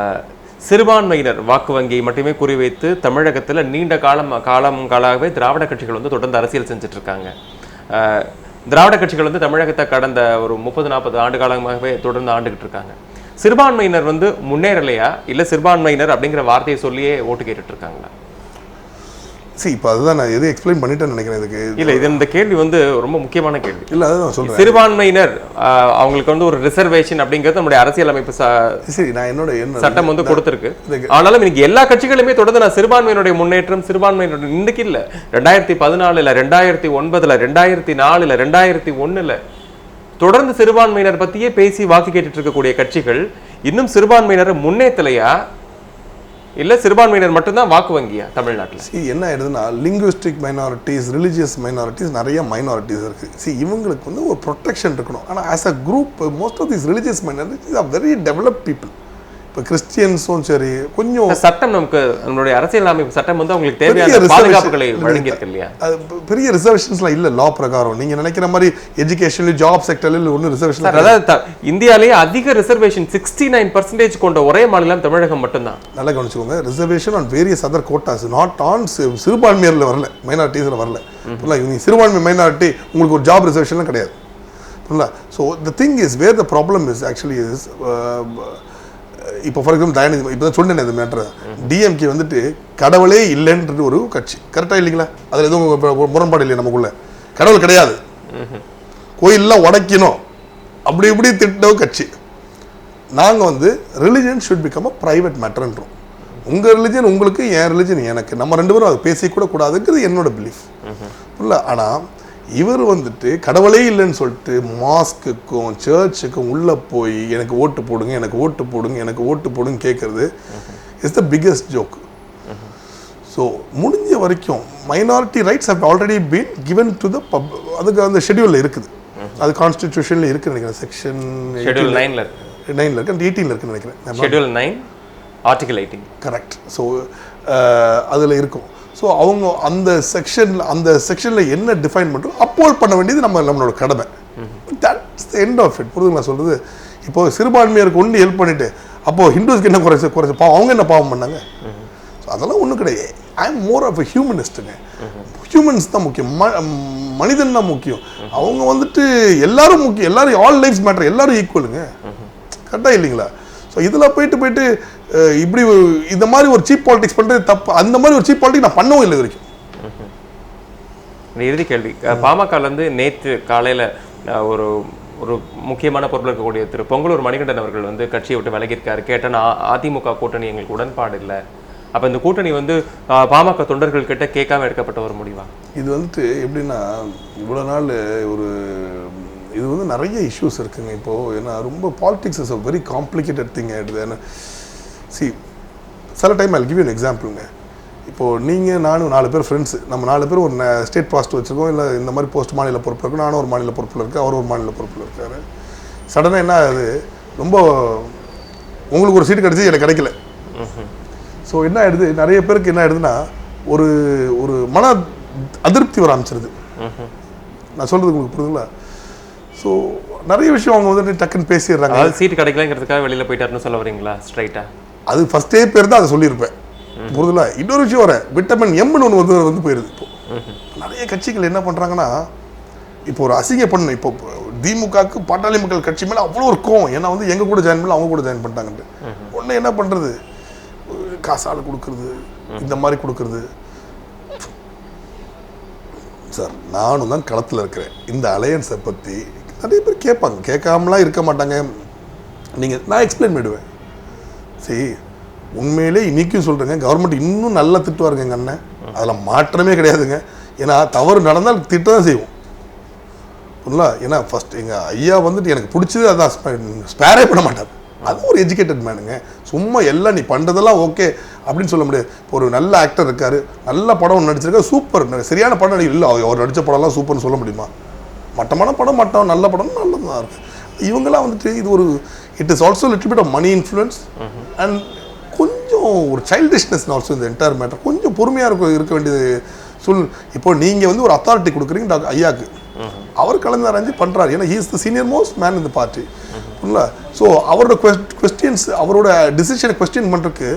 சிறுபான்மையினர் வாக்கு வங்கியை மட்டுமே குறிவைத்து தமிழகத்தில் நீண்ட காலமாகவே திராவிட கட்சிகள் வந்து தொடர்ந்து அரசியல் செஞ்சுட்டு இருக்காங்க. திராவிட கட்சிகள் வந்து தமிழகத்தை கடந்த ஒரு 30-40 ஆண்டு காலமாகவே தொடர்ந்து ஆண்டுகிட்டு இருக்காங்க. சிறுபான்மையினர் வந்து முன்னேறலையா, இல்லை சிறுபான்மையினர் அப்படிங்கிற வார்த்தையை சொல்லியே ஓட்டு கேட்டுட்டு இருக்காங்களா? இப்போ அதுதான் நான் எது எக்ஸ்பிளைன் பண்ணிட்டேன்னு நினைக்கிறேன். இதுக்கு இல்லை, இது இந்த கேள்வி வந்து ரொம்ப முக்கியமான கேள்வி. இல்லை, அதுதான் சொல்கிறேன். சிறுபான்மையினர் அவங்களுக்கு வந்து ஒரு ரிசர்வேஷன் அப்படிங்கிறது நம்முடைய அரசியல் அமைப்பு சரி நான் என்ன சட்டம் வந்து கொடுத்துருக்கு. ஆனாலும் இன்னைக்கு எல்லா கட்சிகளுமே தொடர்ந்து நான் சிறுபான்மையினுடைய முன்னேற்றம், சிறுபான்மையினுடைய இன்னைக்கு இல்லை, 2014, 2009, 2004, 2001 தொடர்ந்து சிறுபான்மையினர் பற்றியே பேசி வாக்கு கேட்டுட்டு இருக்கக்கூடிய கட்சிகள் இன்னும் சிறுபான்மையினரை முன்னேற்றலையா, இல்லை சிறுபான்மையினர் மட்டும்தான் வாக்கு வங்கியா தமிழ்நாட்டில்? என்ன ஆயிடுதுன்னா, லிங்குவிஸ்டிக் மைனாரிட்டிஸ், ரிலிஜியஸ் மைனாரிட்டிஸ், நிறைய மைனாரிட்டிஸ் இருக்குது. இவங்களுக்கு வந்து ஒரு ப்ரொடெக்ஷன் இருக்கணும். ஆனால் as a group most of these religious minorities are very developed people. இப்போ கிறிஸ்டியன்ஸும் சரி, கொஞ்சம் சட்டம் நம்மளுடைய அரசியல் அமைப்பு சட்டம் வந்து அவங்களுக்கு தேவையான பாதுகாப்புகளை வழங்கியிருக்கு இல்லையா? பெரிய ரிசர்வேஷன்ஸ்லாம் இல்லை லா பிரகாரம். நீங்கள் நினைக்கிற மாதிரி எஜுகேஷன்ல, ஜாப் செக்டர்ல ஒன்றும் ரிசர்வேஷன். அதாவது இந்தியாவிலேயே அதிக ரிசர்வேஷன் 69% கொண்ட ஒரே மாநிலம் தமிழகம் மட்டும்தான். நல்லா கவனிச்சுக்கோங்க. Reservation on various other quotas, not on சிறுபான்மையரில் வரல, மைனாரிட்டிஸில் வரல. இவங்க சிறுபான்மை மைனாரிட்டி உங்களுக்கு ஒரு ஜாப் ரிசர்வேஷன்லாம் கிடையாது. So the thing is where the problem is actually is இப்போ ஃபார் எக்ஸாம்பிள் தயாநிதி இப்போ தான் சொன்னேன் இது மேட்ரு. டிஎம்கே வந்துட்டு கடவுளே இல்லைன்றது ஒரு கட்சி, கரெக்டாக இல்லைங்களா? அதில் எதுவும் முரண்பாடு இல்லை நமக்குள்ள. கடவுள் கிடையாது, கோயிலெலாம் உடைக்கணும் அப்படி இப்படி திட்ட கட்சி. நாங்கள் வந்து religion should become a private மேட்டர்ன்றோம். உங்கள் ரிலிஜன் உங்களுக்கு, என் ரிலிஜன் எனக்கு, நம்ம ரெண்டு பேரும் அதை பேசிக்கூட கூடாதுங்கிறது என்னோட பிலீஃப் இல்லை. ஆனால் இவர் வந்துட்டு கடவுளே இல்லைன்னு சொல்லிட்டு மாஸ்க்குக்கும் சர்ச்சுக்கும் உள்ளே போய் எனக்கு ஓட்டு போடுங்க, எனக்கு ஓட்டு போடுங்க, எனக்கு ஓட்டு போடுங்க கேட்குறது is the biggest joke. So முடிஞ்ச வரைக்கும் minority rights have already been given to the அதுக்கு அந்த ஷெட்யூலில் இருக்குது, அது கான்ஸ்டிடியூஷனில் இருக்குன்னு நினைக்கிறேன். செக்ஷன் ஷெட்யூல் 9ல இருக்கு, அந்த 18ல இருக்குன்னு நினைக்கிறேன். Schedule 9 article 18 correct. ஸோ அதில் இருக்கும். ஸோ அவங்க அந்த செக்ஷனில் என்ன டிஃபைன் பண்ணுறோம் அப்போல் பண்ண வேண்டியது நம்மளோட கடமை. That's the end of it. புரிதுங்களா சொல்கிறது? இப்போது சிறுபான்மையருக்கு ஒன்று ஹெல்ப் பண்ணிவிட்டு அப்போது ஹிந்துஸ்க்கு என்ன குறைச்ச பாவம், அவங்க என்ன பாவம் பண்ணாங்க? ஸோ அதெல்லாம் ஒன்றும் கிடையாது. I am more of a ஹியூமனிஸ்ட்டுங்க. ஹியூமன்ஸ் தான் முக்கியம், மனிதன் தான் முக்கியம். அவங்க வந்துட்டு எல்லாரும் முக்கியம், எல்லாரும் ஆல் லைஃப்ஸ் மேட்டர், எல்லாரும் ஈக்குவலுங்க. கரெக்டாக இல்லைங்களா? ஸோ இதில் போயிட்டு இப்படி இந்த மாதிரி ஒரு சீப் பாலிடிக்ஸ் பண்ணுறது தப்பு. அந்த மாதிரி ஒரு சீப் பாலிடிக்ஸ் நான் பண்ணவும் இல்லை வரைக்கும். இறுதி கேள்வி, பாமகலேருந்து நேற்று காலையில் ஒரு ஒரு முக்கியமான பொருள் இருக்கக்கூடிய திரு பொங்கலூர் மணிகண்டன் அவர்கள் வந்து கட்சியை விட்டு விலகியிருக்காரு. கேட்டேன்னா அதிமுக கூட்டணி எங்களுக்கு உடன்பாடு இல்லை. அப்போ இந்த கூட்டணி வந்து பாமக தொண்டர்கள் கிட்ட கேட்காம எடுக்கப்பட்ட ஒரு முடிவா? இது வந்துட்டு எப்படின்னா, இவ்வளோ நாள் இது வந்து நிறைய இஷ்யூஸ் இருக்குங்க இப்போது. ஏன்னா ரொம்ப politics is a very complicated thing ஆகிடுது. ஏன்னா சில time I'll give you an எக்ஸாம்பிளுங்க. இப்போது நீங்கள் நானும் 4 பேர் ஃப்ரெண்ட்ஸு, நம்ம 4 பேர் ஒரு ஸ்டேட் பாஸ்ட் வச்சுருக்கோம், இல்லை இந்த மாதிரி போஸ்ட் மாநில பொறுப்பில் இருக்கும். நானும் ஒரு மாநில பொறுப்பில் இருக்கேன், அவர் ஒரு மாநில பொறுப்பில் இருக்கார். சடனாக என்ன ஆகுது, ரொம்ப உங்களுக்கு ஒரு சீட்டு கிடச்சி எனக்கு கிடைக்கல. ஸோ என்ன ஆகிடுது, நிறைய பேருக்கு என்ன ஆகிடுதுன்னா ஒரு ஒரு மன அதிருப்தி வர ஆரம்பிச்சிருது. நான் சொல்கிறது உங்களுக்கு புரியுதுங்களா? ஸோ நிறைய விஷயம் அவங்க வந்துட்டு டக்குன்னு பேசிடுறாங்க. அதாவது சீட்டு கிடைக்கலங்கிறதுக்காக வெளியில் போயிட்டாருன்னு சொல்ல வரீங்களா ஸ்ட்ரைட்டாக? அது ஃபஸ்ட்டே பேர் தான் அதை சொல்லியிருப்பேன், புரியுதுல? இன்னொரு விஷயம் வர விட்டமின் எம்னு ஒன்று வந்து போயிடுது. இப்போ நிறைய கட்சிகள் என்ன பண்ணுறாங்கன்னா, இப்போ ஒரு அசிங்க பண்ணு, இப்போ திமுகவுக்கு பாட்டாளி மக்கள் கட்சி மேலே அவ்வளோ இருக்கும். ஏன்னா வந்து எங்கள் கூட ஜாயின் பண்ணல, அவங்க கூட ஜாயின் பண்ணிட்டாங்கன்ட்டு உடனே என்ன பண்ணுறது, காசால் கொடுக்குறது, இந்த மாதிரி கொடுக்குறது. சார் நானும் தான் களத்தில் இருக்கிறேன். இந்த அலையன்ஸை பற்றி நிறைய பேர் கேட்பாங்க, கேட்காமலாம் இருக்க மாட்டாங்க. நான் எக்ஸ்பிளைன் பண்ணிடுவேன். சரி, உண்மையிலே இன்றைக்கும் சொல்கிறேங்க, கவர்மெண்ட் இன்னும் நல்லா திட்டுவாருங்க எங்கள் அண்ணன், அதில் மாற்றமே கிடையாதுங்க. ஏன்னா தவறு நடந்தால் திட்ட தான் செய்வோம், புரியல? ஏன்னா ஃபஸ்ட் எங்கள் ஐயா வந்துட்டு எனக்கு பிடிச்சது அதான், ஸ்பேரே பண்ண மாட்டார். அது ஒரு எஜுகேட்டட் மேனுங்க. சும்மா எல்லாம் நீ பண்ணுறதெல்லாம் ஓகே அப்படின்னு சொல்ல முடியாது. இப்போ ஒரு நல்ல ஆக்டர் இருக்கார், நல்ல படம் நடிச்சிருக்காரு, சூப்பர், சரியான படம் இல்லை, அவர் நடித்த படம்லாம் சூப்பர்னு சொல்ல முடியுமா? மட்டமான படம் மட்டம், நல்ல படம் நல்லது தான் இருக்குது. இவங்கெல்லாம் வந்துட்டு இது ஒரு it is also little bit of money influence and கொஞ்சம் ஒரு சைல்டிஷ்னஸ் ஆல்சோ இந்த என்டையர் மேட்டர். கொஞ்சம் பொறுமையாக இருக்க வேண்டியது இப்போ நீங்கள் வந்து ஒரு அத்தாரிட்டி கொடுக்குறீங்க டாக்டர் ஐயாவுக்கு, அவர் கலந்தாராய்ஞ்சு பண்ணுறாரு. ஏன்னா he is the senior most man இந்த பார்ட்டி, புரியல? ஸோ அவரோட கொஸ்டின்ஸ், அவரோட டிசிஷனை கொஸ்டின் பண்ணுறதுக்கு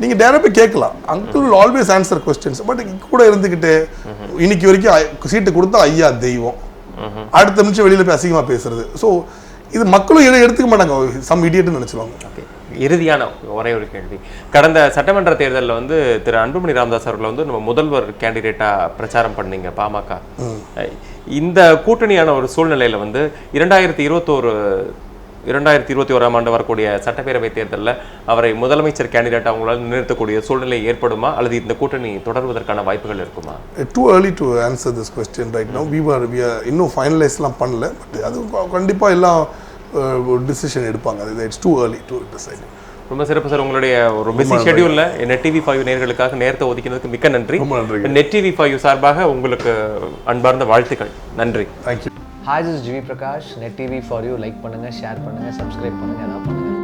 நீங்கள் டேரக்டாக கேட்கலாம். Uncle will always answer questions. But கூட இருந்துக்கிட்டு இன்னைக்கு வரைக்கும் சீட்டு கொடுத்தா ஐயா தெய்வம், அடுத்த நிமிஷம் வெளியில் போய் அசிங்கமாக பேசுறது. ஸோ இது மக்களும் எடுத்துக்க மாட்டாங்க, சம் இடியட்னு நினச்சிருவாங்க. இறுதியான ஒரே ஒரு கேள்வி, கடந்த சட்டமன்ற தேர்தலில் வந்து திரு அன்புமணி ராமதாஸ் அவர்கள் வந்து நம்ம முதல்வர் கேண்டிடேட்டாக பிரச்சாரம் பண்ணீங்க பாமக. இந்த கூட்டணியான ஒரு சூழ்நிலையில் வந்து 2021ஆம் ஆண்டு வரக்கூடிய சட்டப்பேரவை தேர்தலில் அவரை முதலமைச்சர் கேண்டிடேட் அவங்களால் நிறுத்தக்கூடிய சூழ்நிலை ஏற்படுமா, அல்லது இந்த கூட்டணி தொடர்வதற்கான வாய்ப்புகள் இருக்குமா? Too early to answer this question right now. We are இன்னும் ஃபைனலைஸ்லாம் பண்ணல. பட் அது கண்டிப்பாக எல்லாம் டிசிஷன் எடுப்பாங்க. It's too early to decide. ரொம்ப சிறப்பு சார். உங்களுடைய ஒரு பிஸி ஷெட்யூலில் நெட் டிவி 5 நேயர்களுக்காக நேரத்தை ஒதுக்கினதுக்கு மிக்க நன்றி. நெட் டிவி 5 சார்பாக உங்களுக்கு அன்பார்ந்த வாழ்த்துக்கள். நன்றி. Thank you. Hi, this is GV Prakash. Net TV for you. Like பண்ணுங்க, ஷேர் பண்ணுங்க, சப்ஸ்கிரைப் பண்ணுங்க, எல்லாம் பண்ணுங்க.